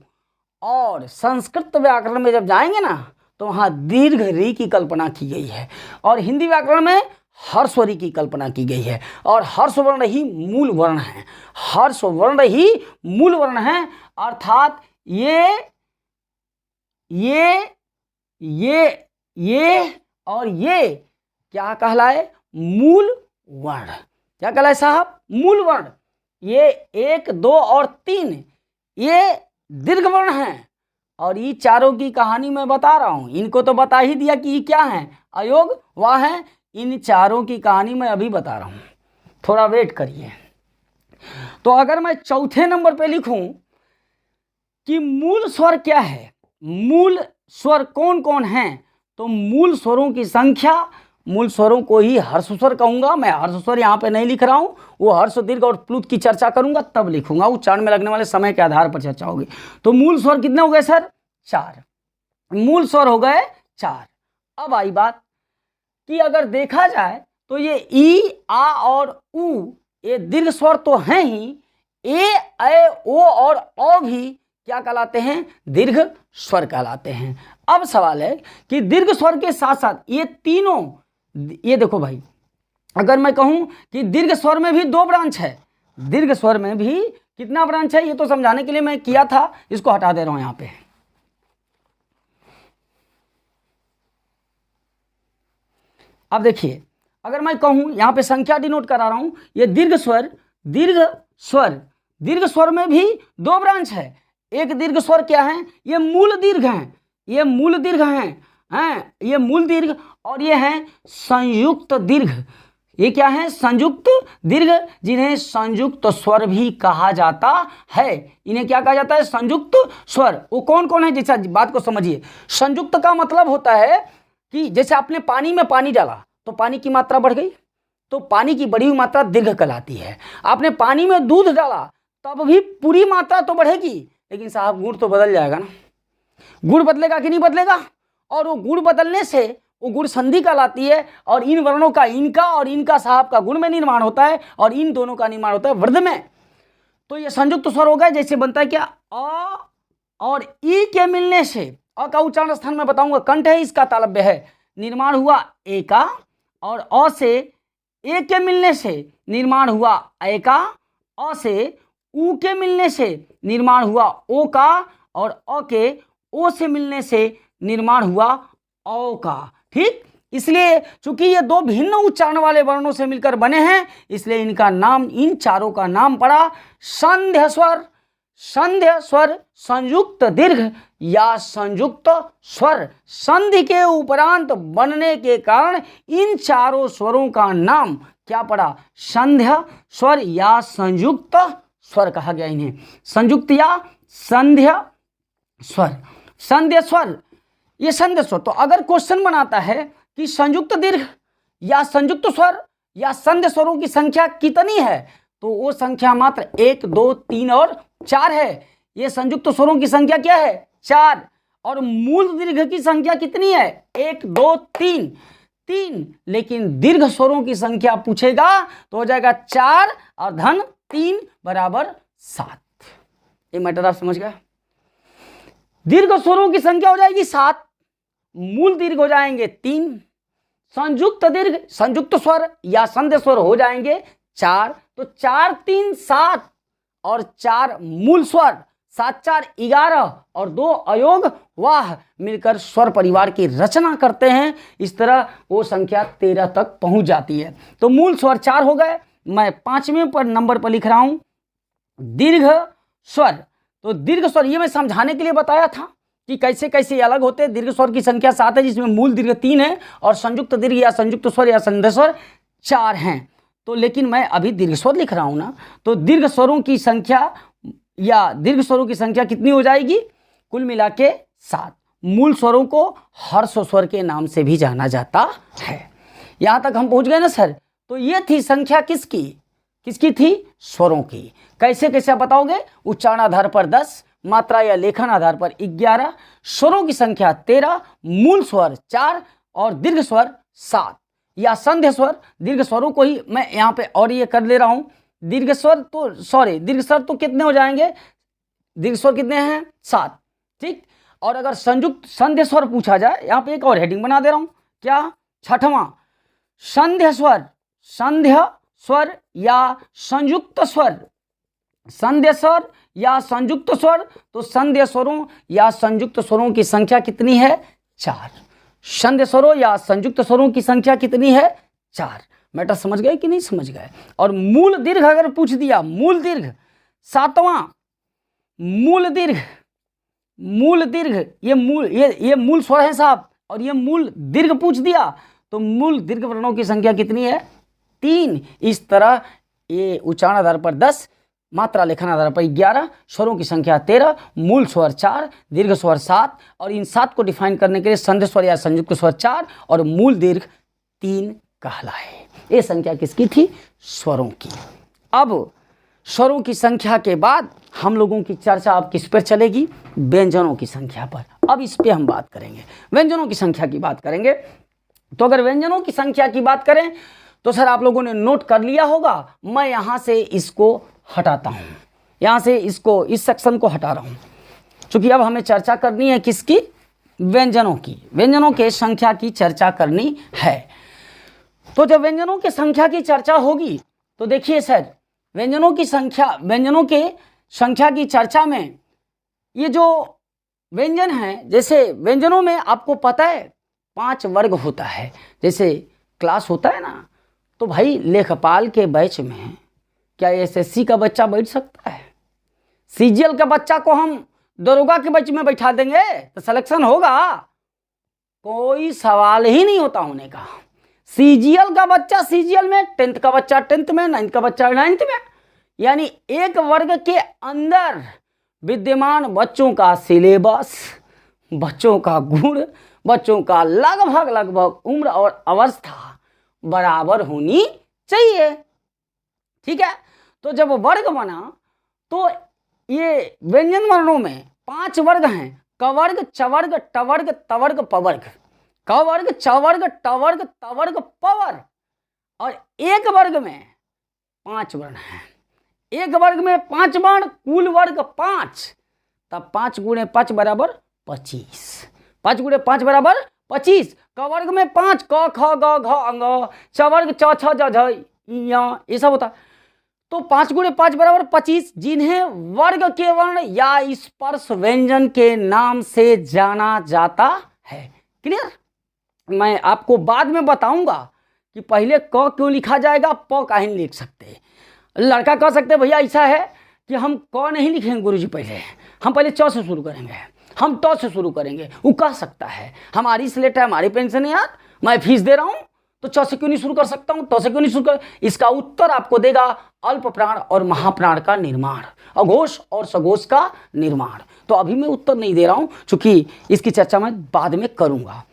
और संस्कृत व्याकरण में जब जाएंगे ना तो वहाँ दीर्घ री की कल्पना की गई है, और हिंदी व्याकरण में हर्षवरी की कल्पना की गई है। और हर्षवर्ण ही मूल वर्ण है, हर्षवर्ण ही मूल वर्ण है। अर्थात ये और ये क्या कहलाए? मूल वर्ण। क्या कहलाए साहब? मूल वर्ण। ये 1, 2 और 3 ये दीर्घ वर्ण हैं। और ये चारों की कहानी मैं बता रहा हूं, इनको तो बता ही दिया कि ये क्या है, अयोग वह है। इन चारों की कहानी मैं अभी बता रहा हूं, थोड़ा वेट करिए। तो अगर मैं चौथे नंबर पे लिखूं कि मूल स्वर क्या है, मूल स्वर कौन कौन हैं, तो मूल स्वरों की संख्या, मूल स्वरों को ही हर्ष स्वर कहूंगा। मैं हर्ष स्वर यहाँ पे नहीं लिख रहा हूं, वो हर्ष दीर्घ और प्लुत की चर्चा करूंगा तब लिखूंगा, उच्चारण में लगने वाले समय के आधार पर चर्चा होगी। तो मूल स्वर कितने हो गए सर? 4 मूल स्वर हो गए 4। अब आई बात कि अगर देखा जाए तो ये ई, आ और ऊ ये दीर्घ स्वर तो हैं ही, ए, ओ और औ भी क्या कहलाते हैं? दीर्घ स्वर कहलाते हैं। अब सवाल है कि दीर्घ स्वर के साथ साथ ये तीनों, ये देखो भाई, अगर मैं कहूं कि दीर्घ स्वर में भी 2 ब्रांच है, दीर्घ स्वर में भी कितना ब्रांच है ये तो समझाने के लिए मैं किया था, इसको हटा दे रहा हूं यहां पे। अब देखिए, अगर मैं कहूं यहां पे संख्या डिनोट करा रहा हूं, ये दीर्घ स्वर, दीर्घ स्वर में भी 2 ब्रांच है। एक दीर्घ स्वर क्या है? ये मूल दीर्घ हैं, ये मूल दीर्घ हैं, ये मूल दीर्घ, और ये हैं संयुक्त दीर्घ। ये क्या है? संयुक्त दीर्घ, जिन्हें संयुक्त स्वर भी कहा जाता है। इन्हें क्या कहा जाता है? संयुक्त स्वर। वो कौन कौन है? जैसा बात को समझिए, संयुक्त का मतलब होता है कि जैसे आपने पानी में पानी डाला तो पानी की मात्रा बढ़ गई, तो पानी की बढ़ी हुई मात्रा दीर्घ कहलाती है। आपने पानी में दूध डाला तब भी पूरी मात्रा तो बढ़ेगी, लेकिन साहब गुण तो बदल जाएगा ना, गुण बदलेगा कि नहीं बदलेगा? और वो गुण बदलने से वो गुण संधि कहलाती है, और इन वर्णों का, इनका और इनका साहब का गुण में निर्माण होता है, और इन दोनों का निर्माण होता है वृद्ध में। तो ये संयुक्त स्वर हो गए। जैसे बनता है क्या? अ और ई के मिलने से, अ का उच्चारण स्थान में बताऊंगा, कंठ है इसका तालव्य है, निर्माण हुआ ए का, और अ से ए के मिलने से निर्माण हुआ ए का, अ से ऊ के मिलने से निर्माण हुआ ओ का, और अ के ओ से मिलने से निर्माण हुआ औ का। ठीक, इसलिए चूंकि ये 2 भिन्न उच्चारण वाले वर्णों से मिलकर बने हैं, इसलिए इनका नाम, इन चारों का नाम पड़ा संध्य स्वर। संध्य स्वर संयुक्त दीर्घ या संयुक्त स्वर। संधि के उपरांत बनने के कारण इन चारों स्वरों का नाम क्या पड़ा? संध्य स्वर या संयुक्त स्वर कहा गया इन्हें, संयुक्त या संध्य स्वर। संध्य स्वर, ये संध्य स्वर। तो अगर क्वेश्चन बनाता है कि संयुक्त दीर्घ या संयुक्त स्वर या संध्य स्वरों की संख्या कितनी है, तो वो संख्या मात्र 1, 2, 3 और 4 है। ये संयुक्त स्वरों की संख्या क्या है? 4। और मूल दीर्घ की संख्या कितनी है? 1, 2, 3। लेकिन दीर्घ स्वरों की संख्या पूछेगा तो हो जाएगा 4 और धन 3 बराबर 7। ये मैटर आप समझ गए? दीर्घ स्वरों की संख्या हो जाएगी 7, मूल दीर्घ हो जाएंगे 3, संयुक्त दीर्घ, संयुक्त स्वर या संध्य स्वर हो जाएंगे 4। तो 4, 3, 7 और 4 मूल स्वर, 7, 4, 11 और 2 अयोग वाह मिलकर स्वर परिवार की रचना करते हैं। इस तरह वो संख्या 13 तक पहुंच जाती है। तो मूल स्वर 4 हो गए, मैं 5वें पर नंबर पर लिख रहा हूं दीर्घ स्वर। तो दीर्घ स्वर ये मैं समझाने के लिए बताया था कि कैसे कैसे अलग होते हैं। दीर्घ स्वर की संख्या 7 है, जिसमें मूल दीर्घ 3 है और संयुक्त दीर्घ या संयुक्त स्वर या संधि स्वर 4 हैं। तो लेकिन मैं अभी दीर्घ स्वर लिख रहा हूं ना, तो दीर्घ स्वरों की संख्या या दीर्घ स्वरों की संख्या कितनी हो जाएगी? कुल मिला के 7। मूल स्वरों को हर्ष स्वर के नाम से भी जाना जाता है। यहां तक हम पहुंच गए ना सर? तो ये थी संख्या किसकी? किसकी थी? स्वरों की। कैसे कैसे आप बताओगे? उच्चारण आधार पर 10, मात्रा या लेखन आधार पर 11, स्वरों की संख्या 13, मूल स्वर 4 और दीर्घ स्वर 7 या संध्य स्वर। दीर्घ स्वरों को ही मैं यहाँ पे और ये कर ले रहा हूँ। दीर्घ स्वर तो दीर्घ स्वर तो कितने हो जाएंगे? दीर्घ स्वर कितने हैं? 7। ठीक। और अगर संयुक्त संध्य स्वर पूछा जाए, यहाँ पे एक और हेडिंग बना दे रहा हूँ। क्या? 6वां संध्य स्वर। संध्य स्वर या संयुक्त स्वर। संध्य स्वर या संयुक्त स्वर। तो संध्य स्वरों या संयुक्त स्वरों की संख्या कितनी है? 4। संध्य स्वरों या संयुक्त स्वरों की संख्या कितनी है? 4। मैटर समझ गए कि नहीं समझ गए? और मूल दीर्घ अगर पूछ दिया, मूल दीर्घ 7वां मूल दीर्घ। मूल दीर्घ ये मूल स्वर है साहब, और ये मूल दीर्घ पूछ दिया तो मूल दीर्घ वर्णों की संख्या कितनी है? 3। इस तरह ये उच्चारण आधार पर 10, मात्रा लेखन आधार पर 11, स्वरों की संख्या 13, मूल स्वर 4, दीर्घ स्वर 7 और इन 7 को डिफाइन करने के लिए संधि स्वर या संयुक्त स्वर 4 और मूल दीर्घ 3 कहलाए। ये संख्या किसकी थी? स्वरों की। अब स्वरों की संख्या के बाद हम लोगों की चर्चा अब किस पर चलेगी? व्यंजनों की संख्या पर। अब इस पे हम बात करेंगे, व्यंजनों की संख्या की बात करेंगे। तो अगर व्यंजनों की संख्या की बात करें तो सर आप लोगों ने नोट कर लिया होगा, मैं यहां से इसको हटाता हूं, यहां से इसको, इस सेक्शन को हटा रहा हूं, क्योंकि अब हमें चर्चा करनी है किसकी? व्यंजनों की। व्यंजनों के संख्या की चर्चा करनी है। तो जब व्यंजनों की संख्या की चर्चा होगी तो देखिए सर, व्यंजनों की संख्या की चर्चा में ये जो व्यंजन है, जैसे व्यंजनों में आपको पता है 5 वर्ग होता है। जैसे क्लास होता है ना, तो भाई लेखपाल के बैच में क्या एसएससी का बच्चा बैठ सकता है? सीजीएल का बच्चा को हम दरोगा के बैच में बैठा देंगे तो सिलेक्शन होगा? कोई सवाल ही नहीं होता होने का। सीजीएल का बच्चा सीजीएल में, 10th का बच्चा 10th में, 9th का बच्चा 9th में, यानी एक वर्ग के अंदर विद्यमान बच्चों का सिलेबस, बच्चों का गुण, बच्चों का लगभग उम्र और अवस्था बराबर होनी चाहिए। ठीक है। तो जब वर्ग बना तो ये व्यंजन वर्णों में 5 वर्ग हैं। कवर्ग, चवर्ग, टवर्ग, तवर्ग, पवर्ग। कवर्ग, चवर्ग, टवर्ग, तवर्ग, पवर्ग। और एक वर्ग में 5 वर्ण हैं। एक वर्ग में 5 वर्ण, कुल वर्ग 5। तब 5 गुणे 5 बराबर 25। 5 गुणे 5 बराबर 25। कवर्ग में 5, क ख ग घ अंग, चवर्ग च छ ज झ ये सब होता। तो 5 गुणे 5 बराबर 25, जिन्हें वर्ग के वर्ण या स्पर्श व्यंजन के नाम से जाना जाता है। क्लियर? मैं आपको बाद में बताऊंगा कि पहले क क्यों लिखा जाएगा, प काहे नहीं लिख सकते। लड़का कह सकते भैया ऐसा है कि हम क नहीं लिखेंगे गुरुजी, हम पहले च से शुरू करेंगे, हम ट से शुरू करेंगे। वो कह सकता है हमारी स्लेट है, हमारी पेंशन है यार, मैं फीस दे रहा हूं तो च से क्यों नहीं शुरू कर सकता हूं, ट से क्यों नहीं शुरू कर। इसका उत्तर आपको देगा अल्प प्राण और महाप्राण का निर्माण, अघोष और सघोष का निर्माण। तो अभी मैं उत्तर नहीं दे रहा हूं, क्योंकि इसकी चर्चा मैं बाद में करूंगा।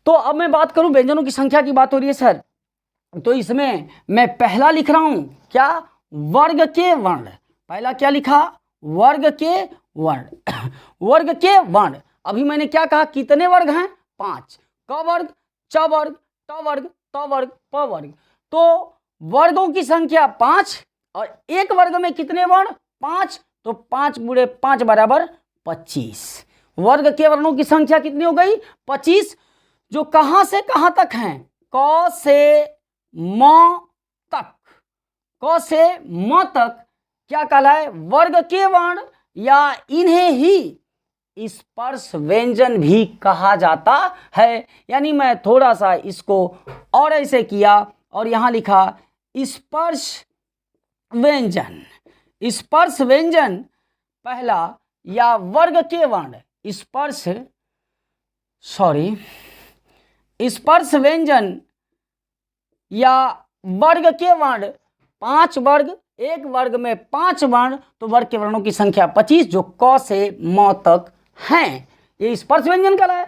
तो अब मैं बात करूं, व्यंजनों की संख्या की बात हो रही है सर, तो इसमें मैं पहला लिख रहा हूं क्या? वर्ग के वर्ण। पहला क्या लिखा? वर्ग के वर्ण। वर्ग के वर्ण। अभी मैंने क्या कहा? कितने वर्ग हैं? 5। क वर्ग, च वर्ग, ट वर्ग, त वर्ग, प वर्ग। तो वर्गों की संख्या 5 और एक वर्ग में कितने वर्ण? 5। तो 5 गुणे 5 बराबर 25। वर्ग के वर्णों की संख्या कितनी हो गई? 25, जो कहां से कहां तक हैं? क से म तक। क से म तक क्या कहलाए? वर्ग के वर्ण, या इन्हें ही स्पर्श व्यंजन भी कहा जाता है। यानी मैं थोड़ा सा इसको और ऐसे किया और यहां लिखा स्पर्श व्यंजन। स्पर्श व्यंजन पहला या वर्ग के वर्ण स्पर्श व्यंजन या वर्ग के वर्ण 5 वर्ग, एक वर्ग में 5 वर्ण, तो वर्ग के वर्णों की संख्या 25 जो क से म तक हैं, ये स्पर्श व्यंजन कहलाया।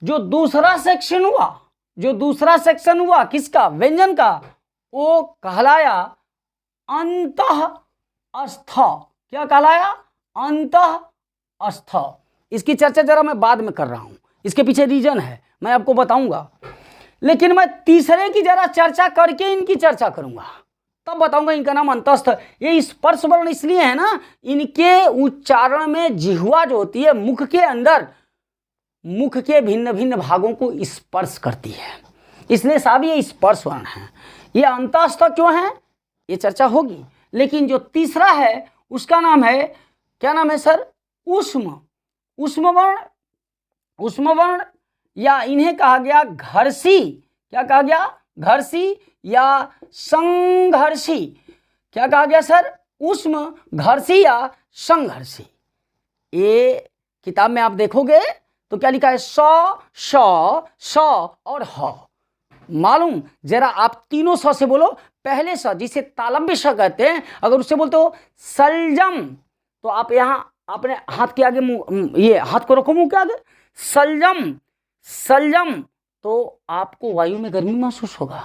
जो दूसरा सेक्शन हुआ किसका, व्यंजन का, वो कहलाया अंतःस्थ। क्या कहलाया, अंतःस्थ। इसकी चर्चा जरा मैं बाद में कर रहा हूं, इसके पीछे रीजन है, मैं आपको बताऊंगा, लेकिन मैं तीसरे की जरा चर्चा करके इनकी चर्चा करूंगा, तब बताऊंगा इनका नाम अंतःस्थ। ये स्पर्श वर्ण इसलिए है ना, इनके उच्चारण में जिह्वा जो होती है मुख के अंदर, मुख के भिन्न भिन्न भागों को स्पर्श करती है, इसलिए साहब ये स्पर्श वर्ण है। ये अंतःस्थ क्यों है, ये चर्चा होगी। लेकिन जो तीसरा है उसका नाम है, क्या नाम है सर, ऊष्म वर्ण, या इन्हें कहा गया घर्षी। क्या कहा गया, घर्षी या संघर्षी। क्या कहा गया सर, ऊष्म, घर्षी या संघर्षी। ये किताब में आप देखोगे तो क्या लिखा है, श और ह। मालूम, जरा आप तीनों स से बोलो। पहले स जिसे तालव्य स कहते हैं, अगर उससे बोलते हो सलजम, तो आप यहाँ अपने हाथ के आगे मुंह, ये हाथ को रखो मुंह के आगे, सलजम, तो आपको वायु में गर्मी महसूस होगा।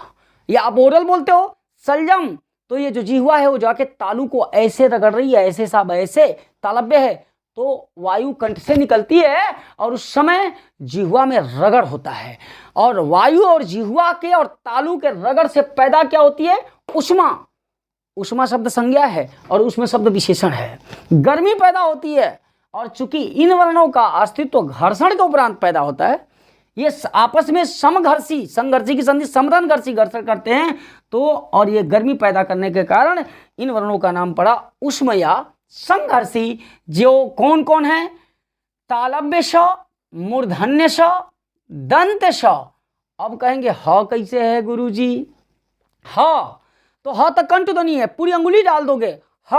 या आप ओरल बोलते हो सलजम, तो ये जो जिह्वा है वो जाके तालू को ऐसे रगड़ रही है, ऐसे साहब, ऐसे तालव्य है, तो वायु कंठ से निकलती है और उस समय जिह्वा में रगड़ होता है। और वायु और जिह्वा के और तालू के रगड़ से पैदा क्या होती है, उष्मा शब्द संज्ञा है और उसमें शब्द विशेषण है, गर्मी पैदा होती है। और चूंकि इन वर्णों का अस्तित्व घर्षण के उपरांत पैदा होता है, ये आपस में संघर्षी की संधि समरनघर्षी घर्षण करते हैं, तो और ये गर्मी पैदा करने के कारण इन वर्णों का नाम पड़ा उष्म या संघर्षी। जो कौन कौन है, तालव्य श, मूर्धन्य श, दंत श। अब कहेंगे ह कैसे है गुरुजी, ह तो ह तक कंठ ध्वनि है, पूरी अंगुली डाल दोगे ह,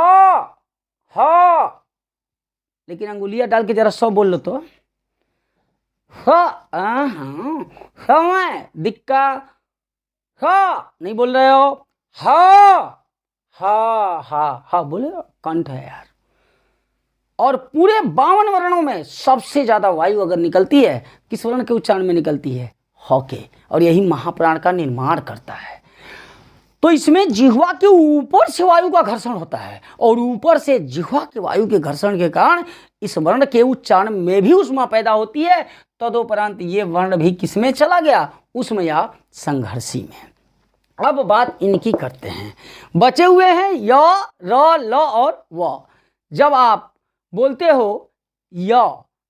लेकिन अंगुलियां डाल के जरा स बोल लो तो, दिक्का, नहीं बोल रहे हो, हा बोले, कंठ है यार। और पूरे 52 वर्णों में सबसे ज्यादा वायु अगर निकलती है, किस वर्ण के उच्चारण में निकलती है, ह के, और यही महाप्राण का निर्माण करता है। तो इसमें जिह्वा के ऊपर से वायु का घर्षण होता है, और ऊपर से जिह्वा के वायु के घर्षण के कारण इस वर्ण के उच्चारण में भी उष्मा पैदा होती है। तदोपरांत ये वर्ण भी किसमें चला गया, उष्म या संघर्षी में। अब बात इनकी करते हैं, बचे हुए हैं य, र, ल और व। जब आप बोलते हो य,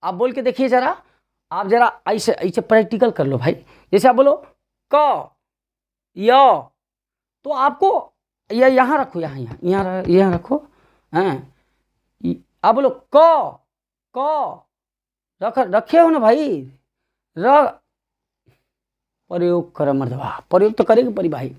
आप बोल के देखिए जरा, आप जरा ऐसे ऐसे प्रैक्टिकल कर लो भाई। जैसे आप बोलो क, य, तो आपको ये यहाँ रखो, यहाँ रखो, हैं, आप बोलो क रखे हो ना भाई, प्रयोग कर मर्दवा, प्रयोग तो करेंगे परी भाई।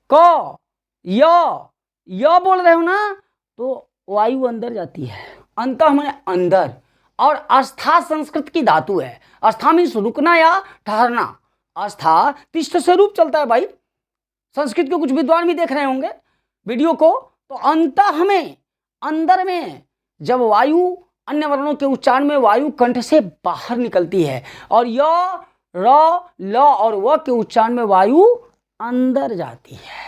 क, य बोल रहे हो ना, तो वायु अंदर जाती है, अंतः माने अंदर, और आस्था संस्कृत की धातु है। आस्था मीन्स रुकना या ठहरना, आस्था तिष्ठ से रूप चलता है भाई। संस्कृत के कुछ विद्वान भी देख रहे होंगे वीडियो को, तो अंतः में, अंदर में, जब वायु अन्य वर्णों के उच्चारण में वायु कंठ से बाहर निकलती है, और य, र, ल और व के उच्चारण में वायु अंदर जाती है।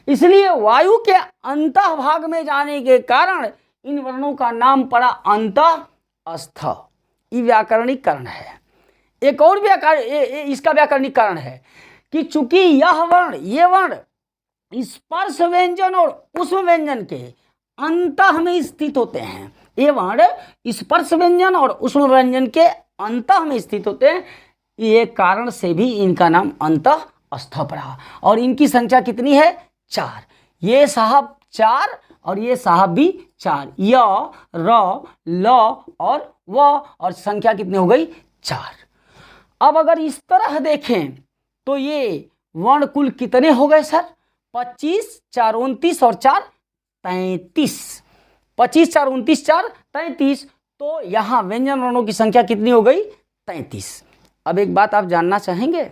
इसलिए वायु के अंतः भाग में जाने के कारण इन वर्णों का नाम पड़ा अंतःस्थ। ये व्याकरणिक कारण है। एक और इसका व्याकरणिक कारण है कि चूंकि यह वर्ण, ये वर्ण स्पर्श व्यंजन और उष्म व्यंजन के अंतः में स्थित होते हैं। ये वर्ण स्पर्श व्यंजन और उष्म व्यंजन के अंतः में स्थित होते हैं, ये कारण से भी इनका नाम अंतःस्थ पड़ा। और इनकी संख्या कितनी है, 4। ये साहब 4 और ये साहब भी 4, य, र, ल और व, और संख्या कितनी हो गई, 4। अब अगर इस तरह देखें तो ये वर्ण कुल कितने हो गए सर, 25, 4 29 और 4 33। 25, 4 29, 4 33। तो यहाँ व्यंजन वर्णों की संख्या कितनी हो गई? 33। अब एक बात आप जानना चाहेंगे,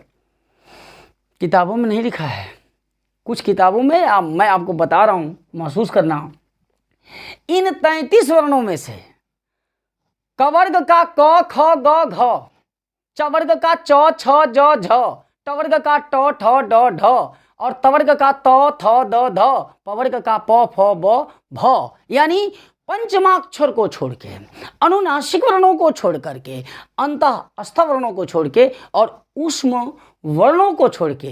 किताबों में नहीं लिखा है, कुछ किताबों में मैं आपको बता रहा हूं, महसूस करना। इन 33 वर्णों में से कवर्ग का क ख ग घ, चवर्ग का च छ ज झ, टवर्ग का ट ठ ड ढ और तवर्ग का त थ द ध, पवर्ग का प फ ब भ, यानी पंचमाक्षर को छोड़ के, अनुनासिक वर्णों को छोड़ करके, अंतःस्थ वर्णों को छोड़ के और ऊष्म वर्णों को छोड़ के,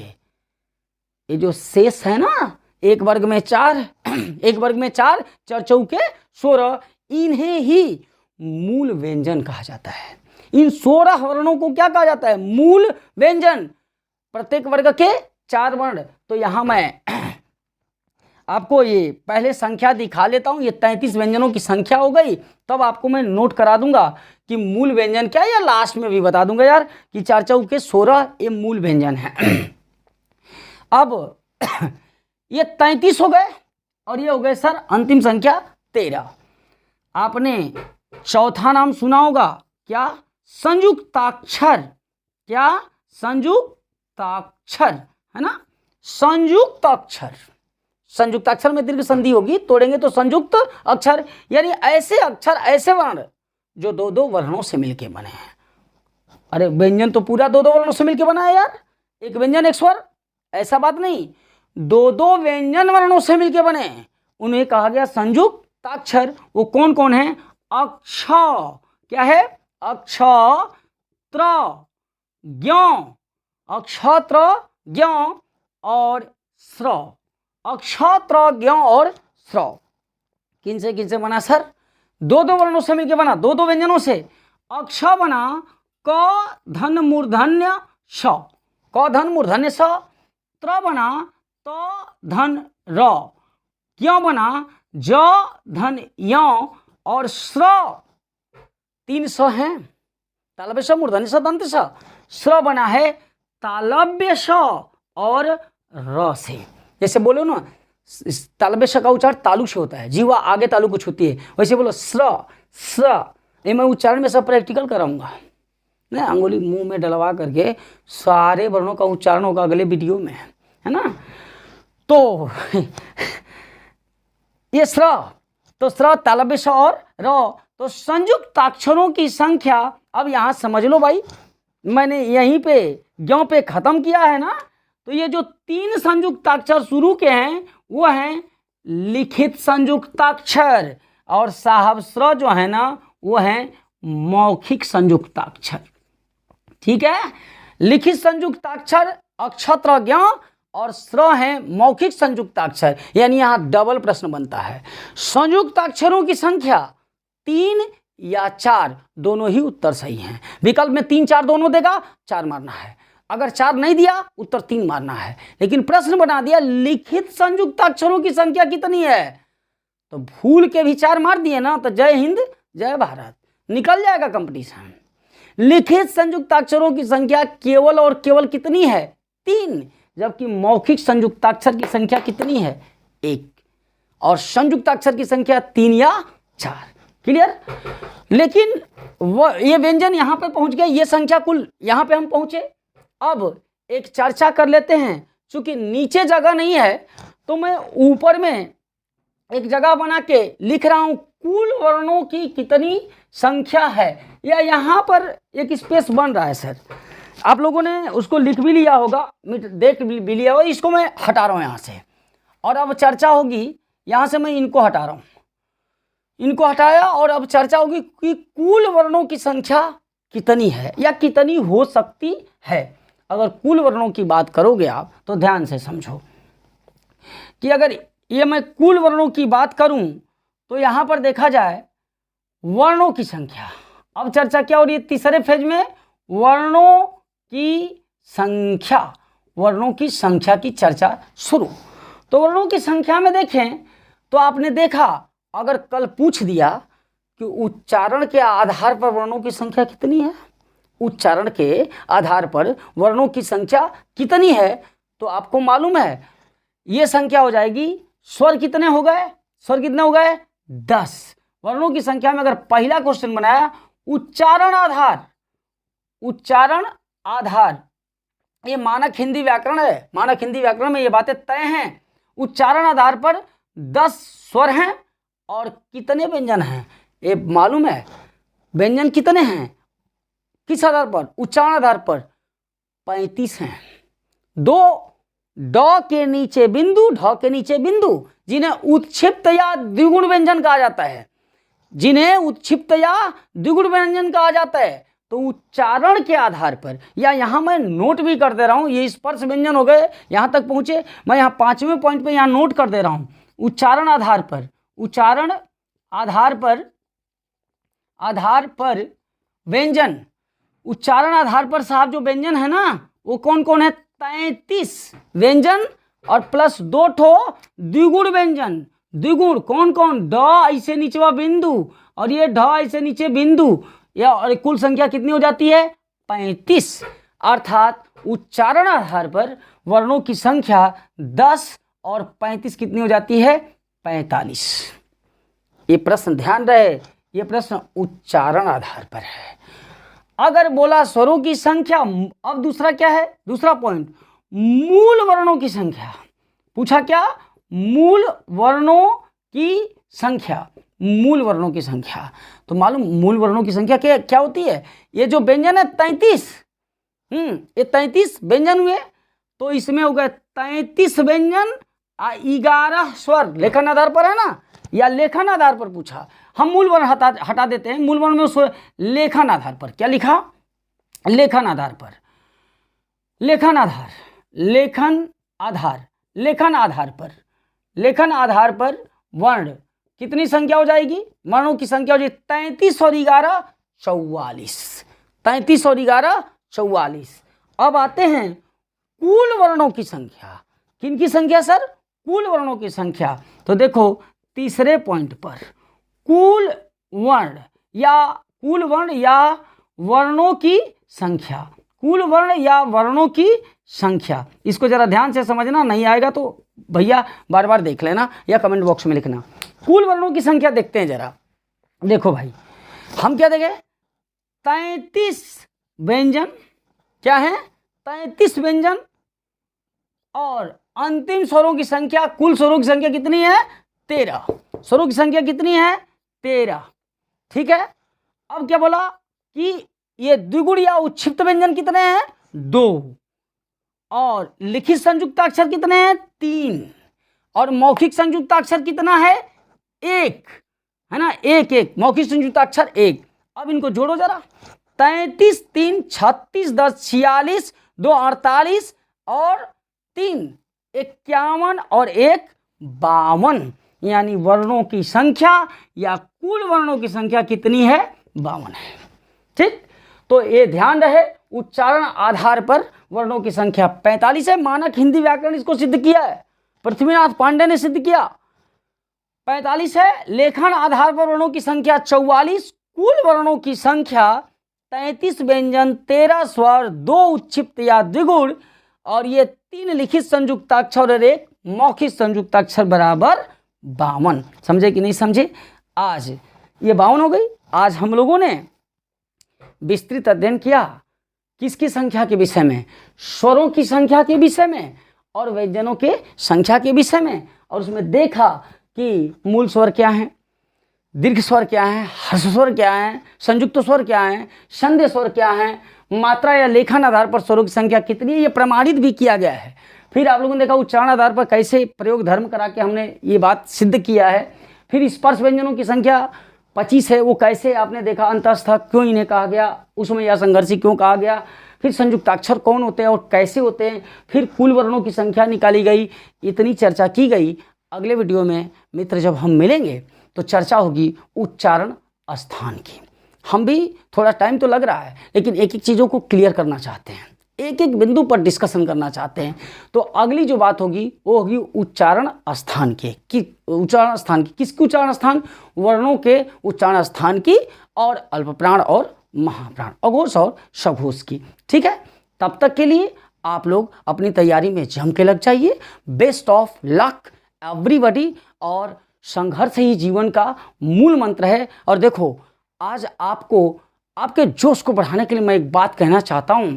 ये जो शेष है ना, एक वर्ग में 4 एक वर्ग में 4, 4 चौके 16, इन्हें ही मूल व्यंजन कहा जाता है। इन 16 वर्णों को क्या कहा जाता है? मूल व्यंजन। प्रत्येक वर्ग के 4 वर्ण। तो यहां मैं आपको ये पहले संख्या दिखा लेता हूं, ये 33 व्यंजनों की संख्या हो गई। तब आपको मैं नोट करा दूंगा कि मूल व्यंजन क्या है, या लास्ट में भी बता दूंगा यार कि 4 चौके 16 ये मूल व्यंजन है। अब ये 33 हो गए और ये हो गए सर अंतिम संख्या 13। आपने चौथा नाम सुना होगा, क्या? संयुक्ताक्षर। क्या? संयुक्ताक्षर, है ना? संयुक्ताक्षर। संयुक्ताक्षर में दीर्घ संधि होगी, तोड़ेंगे तो संयुक्त अक्षर, यानी ऐसे अक्षर, ऐसे वर्ण जो 2-2 वर्णों से मिलके बने हैं। अरे व्यंजन तो पूरा 2-2 वर्णों से मिलके बना है यार, एक व्यंजन एक स्वर, ऐसा बात नहीं, 2-2 व्यंजन वर्णों से मिलके बने, उन्हें कहा गया संयुक्ताक्षर। वो कौन कौन है? अक्ष, क्या है? अक्षत्र, ज्ञ, अक्षत्र, ज्ञ और स्र। अक्षत्र, ज्ञ और स्र किन से बना सर? 2-2 वर्णों से मिलकर बना, 2-2 व्यंजनों से। अक्ष बना क धन मूर्धन्य श, क धन मूर्धन्य स। त्र बना त धन र, ज्ञ बना ज धन य और स्र 3 स हैं, तालव्य स, मूर्धन्य स, दंत स। स्र बना है तालव्य स और र से। जैसे बोलो ना, तालव्य स का उच्चारण तालु से होता है, जीवा आगे तालु को छूती है, वैसे बोलो स्र स्र। ये मैं उच्चारण में सब प्रैक्टिकल कराऊंगा ना, अंगुली मुंह में डलवा करके सारे वर्णों का उच्चारण होगा अगले वीडियो में, है ना। तो ये स्र, तो स्र, तालव्य स और र। तो संयुक्ताक्षरों की संख्या, अब यहां समझ लो भाई, मैंने यहीं पे ज्ञ पे खत्म किया है ना। तो ये जो 3 संयुक्ताक्षर शुरू के हैं वो हैं लिखित संयुक्ताक्षर, और साहस्र जो है ना वो है मौखिक संयुक्ताक्षर। ठीक है, लिखित संयुक्ताक्षर अक्षत्र, ज्ञ और स्र है मौखिक संयुक्ताक्षर, यानी यहां डबल प्रश्न बनता है। संयुक्ताक्षरों की संख्या 3 या 4 दोनों ही उत्तर सही हैं। विकल्प में 3 4 दोनों देगा, 4 मारना है। अगर 4 नहीं दिया, उत्तर 3 मारना है। लेकिन प्रश्न बना दिया लिखित संयुक्ताक्षरों की संख्या कितनी है, तो भूल के भी 4 मार दिए ना, तो जय हिंद जय भारत, निकल जाएगा कंपटीशन। लिखित संयुक्ताक्षरों की संख्या केवल और केवल कितनी है? 3, जबकि मौखिक संयुक्ताक्षर की संख्या कितनी है? 1, और संयुक्ताक्षर की संख्या 3 या 4। क्लियर? लेकिन ये व्यंजन यहां पे पहुंच गया, ये संख्या कुल यहां पे हम पहुंचे। अब एक चर्चा कर लेते हैं, चूंकि नीचे जगह नहीं है तो मैं ऊपर में एक जगह बना के लिख रहा हूं कुल वर्णों की कितनी संख्या है, या यहां पर एक स्पेस बन रहा है सर, आप लोगों ने उसको लिख भी लिया होगा, देख भी लिया होगा। इसको मैं हटा रहा हूं यहां से, और अब चर्चा होगी। यहां से मैं इनको हटा रहा हूं, इनको हटाया, और अब चर्चा होगी कि कुल वर्णों की संख्या कितनी है या कितनी हो सकती है। अगर कुल वर्णों की बात करोगे आप तो ध्यान से समझो कि अगर ये मैं कुल वर्णों की बात करूं तो यहां पर देखा जाए वर्णों की संख्या। अब चर्चा क्या हो रही है? तीसरे फेज में वर्णों की संख्या, वर्णों की संख्या की चर्चा शुरू। तो वर्णों की संख्या में देखें तो आपने देखा, अगर कल पूछ दिया कि उच्चारण के आधार पर वर्णों की संख्या कितनी है, उच्चारण के आधार पर वर्णों की संख्या कितनी है, तो आपको मालूम है ये संख्या हो जाएगी, स्वर कितने हो गए, स्वर कितने हो गए 10। वर्णों की संख्या में अगर पहला क्वेश्चन बनाया उच्चारण आधार, उच्चारण आधार, ये मानक हिंदी व्याकरण है, मानक हिंदी व्याकरण में ये बातें तय हैं। उच्चारण आधार पर 10 स्वर हैं और कितने व्यंजन हैं ये मालूम है, व्यंजन कितने हैं, किस आधार पर, उच्चारण आधार पर 35 हैं। 2 ड के नीचे बिंदु, ढ के नीचे बिंदु, जिन्हें उत्क्षिप्त या द्विगुण व्यंजन कहा जाता है, जिन्हें उत्क्षिप्त या द्विगुण व्यंजन कहा जाता है। तो उच्चारण के आधार पर, या यहां मैं नोट भी कर दे रहा हूं, ये स्पर्श व्यंजन हो गए, यहां तक पहुंचे, मैं यहां 5वें पॉइंट पे यहां नोट कर दे रहा हूं। उच्चारण आधार पर, उच्चारण आधार पर व्यंजन, उच्चारण आधार पर साहब जो व्यंजन है ना वो कौन कौन है, 33 व्यंजन और प्लस 2 ठो द्विगुण व्यंजन। द्विगुण कौन कौन, ड ऐसे नीचवा बिंदु और ये ढ ऐसे नीचे बिंदु, या और कुल संख्या कितनी हो जाती है 35। अर्थात उच्चारण आधार पर वर्णों की संख्या 10 और 35 कितनी हो जाती है 45। ये प्रश्न ध्यान रहे, ये प्रश्न उच्चारण आधार पर है। अगर बोला स्वरों की संख्या, अब दूसरा क्या है, दूसरा पॉइंट मूल वर्णों की संख्या पूछा, क्या मूल वर्णों की संख्या, मूल वर्णों की संख्या। तो मालूम मूल वर्णों की संख्या क्या होती है, ये जो व्यंजन है 33, ये 33 व्यंजन हुए, तो इसमें हो गए 33 व्यंजन 11 स्वर, लेखन आधार पर है ना, या लेखन आधार पर पूछा, हम मूल वर्ण हटा देते हैं, मूल वर्ण में उसको लेखन आधार पर क्या लिखा, लेखन आधार पर, लेखन आधार, लेखन आधार, लेखन आधार पर, लेखन आधार पर वर्ण कितनी संख्या हो जाएगी, वर्णों की संख्या हो जाएगी 33 और 11 44, 33 और 11 44। अब आते हैं कुल वर्णों की संख्या, किनकी संख्या सर, कुल वर्णों की संख्या। तो देखो तीसरे पॉइंट पर कुल वर्ण या वर्णों की संख्या, कुल वर्ण या वर्णों की संख्या, इसको जरा ध्यान से समझना, नहीं आएगा तो भैया बार बार देख लेना या कमेंट बॉक्स में लिखना। कुल वर्णों की संख्या देखते हैं जरा, देखो भाई हम क्या देखें, 33 व्यंजन, क्या है 33 व्यंजन, और अंतिम स्वरों की संख्या, कुल स्वरों की संख्या कितनी है 13, स्वरों की संख्या कितनी है 13, ठीक है। अब क्या बोला कि ये द्विगुण या उत्क्षिप्त व्यंजन कितने हैं 2, और लिखित संयुक्ताक्षर कितने हैं 3, और मौखिक संयुक्ताक्षर कितना है 1, है ना, एक मौखिक संयुक्ताक्षर 1। अब इनको जोड़ो जरा, 33 3 36 10 46 2 48 और 3 51 और 1 52, यानी वर्णों की संख्या या कुल वर्णों की संख्या कितनी है 52 है, ठीक। तो ये ध्यान रहे, उच्चारण आधार पर वर्णों की संख्या 45 है, मानक हिंदी व्याकरण इसको सिद्ध किया है, पृथ्वीनाथ पांडे ने सिद्ध किया 45 है। लेखन आधार पर वर्णों की संख्या 44, कुल वर्णों की संख्या 33 व्यंजन 13 स्वर 2 उत्क्षिप्त या द्विगुण और ये 3 लिखित संयुक्ताक्षर और 1 मौखिक संयुक्ताक्षर बराबर 52। समझे कि नहीं समझे। आज ये 52 हो गई। आज हम लोगों ने विस्तृत अध्ययन किया किसकी संख्या के विषय में, स्वरों की संख्या के विषय में और व्यंजनों के संख्या के विषय में, और उसमें देखा कि मूल स्वर क्या हैं, दीर्घ स्वर क्या है, ह्रस्व स्वर क्या है, संयुक्त स्वर क्या है, संधि स्वर क्या है, मात्रा या लेखन आधार पर स्वरों की संख्या कितनी है, ये प्रमाणित भी किया गया है। फिर आप लोगों ने देखा उच्चारण आधार पर कैसे प्रयोग धर्म करा के हमने ये बात सिद्ध किया है। फिर स्पर्श व्यंजनों की संख्या 25 है, वो कैसे आपने देखा, अंतस्थ क्यों इन्हें कहा गया, उसमें या संघर्षी क्यों कहा गया, फिर संयुक्ताक्षर कौन होते हैं और कैसे होते हैं, फिर कुल वर्णों की संख्या निकाली गई, इतनी चर्चा की गई। अगले वीडियो में मित्र जब हम मिलेंगे तो चर्चा होगी उच्चारण स्थान की। हम भी थोड़ा टाइम तो लग रहा है लेकिन एक एक चीज़ों को क्लियर करना चाहते हैं, एक एक बिंदु पर डिस्कशन करना चाहते हैं। तो अगली जो बात होगी वो होगी उच्चारण स्थान के, कि उच्चारण स्थान की, किसकी उच्चारण स्थान, वर्णों के उच्चारण स्थान की और अल्प प्राण और महाप्राण, अघोष और सघोष की। ठीक है, तब तक के लिए आप लोग अपनी तैयारी में जम के लग जाइए। Best of luck everybody. और संघर्ष ही जीवन का मूल मंत्र है। और देखो, आज आपको आपके जोश को बढ़ाने के लिए मैं एक बात कहना चाहता हूं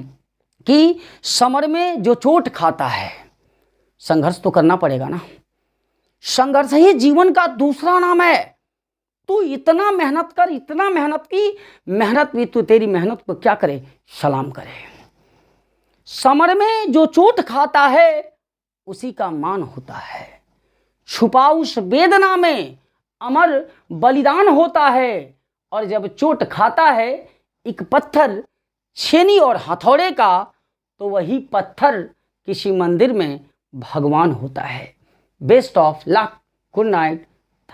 कि समर में जो चोट खाता है, संघर्ष तो करना पड़ेगा ना। संघर्ष ही जीवन का दूसरा नाम है। तू इतना मेहनत कर, इतना मेहनत की, मेहनत भी तू तेरी मेहनत को क्या करे, सलाम करे। समर में जो चोट खाता है उसी का मान होता है। छुपा उस वेदना में अमर बलिदान होता है। और जब चोट खाता है एक पत्थर, छेनी और हथौड़े का, तो वही पत्थर किसी मंदिर में भगवान होता है। Best of luck, good night.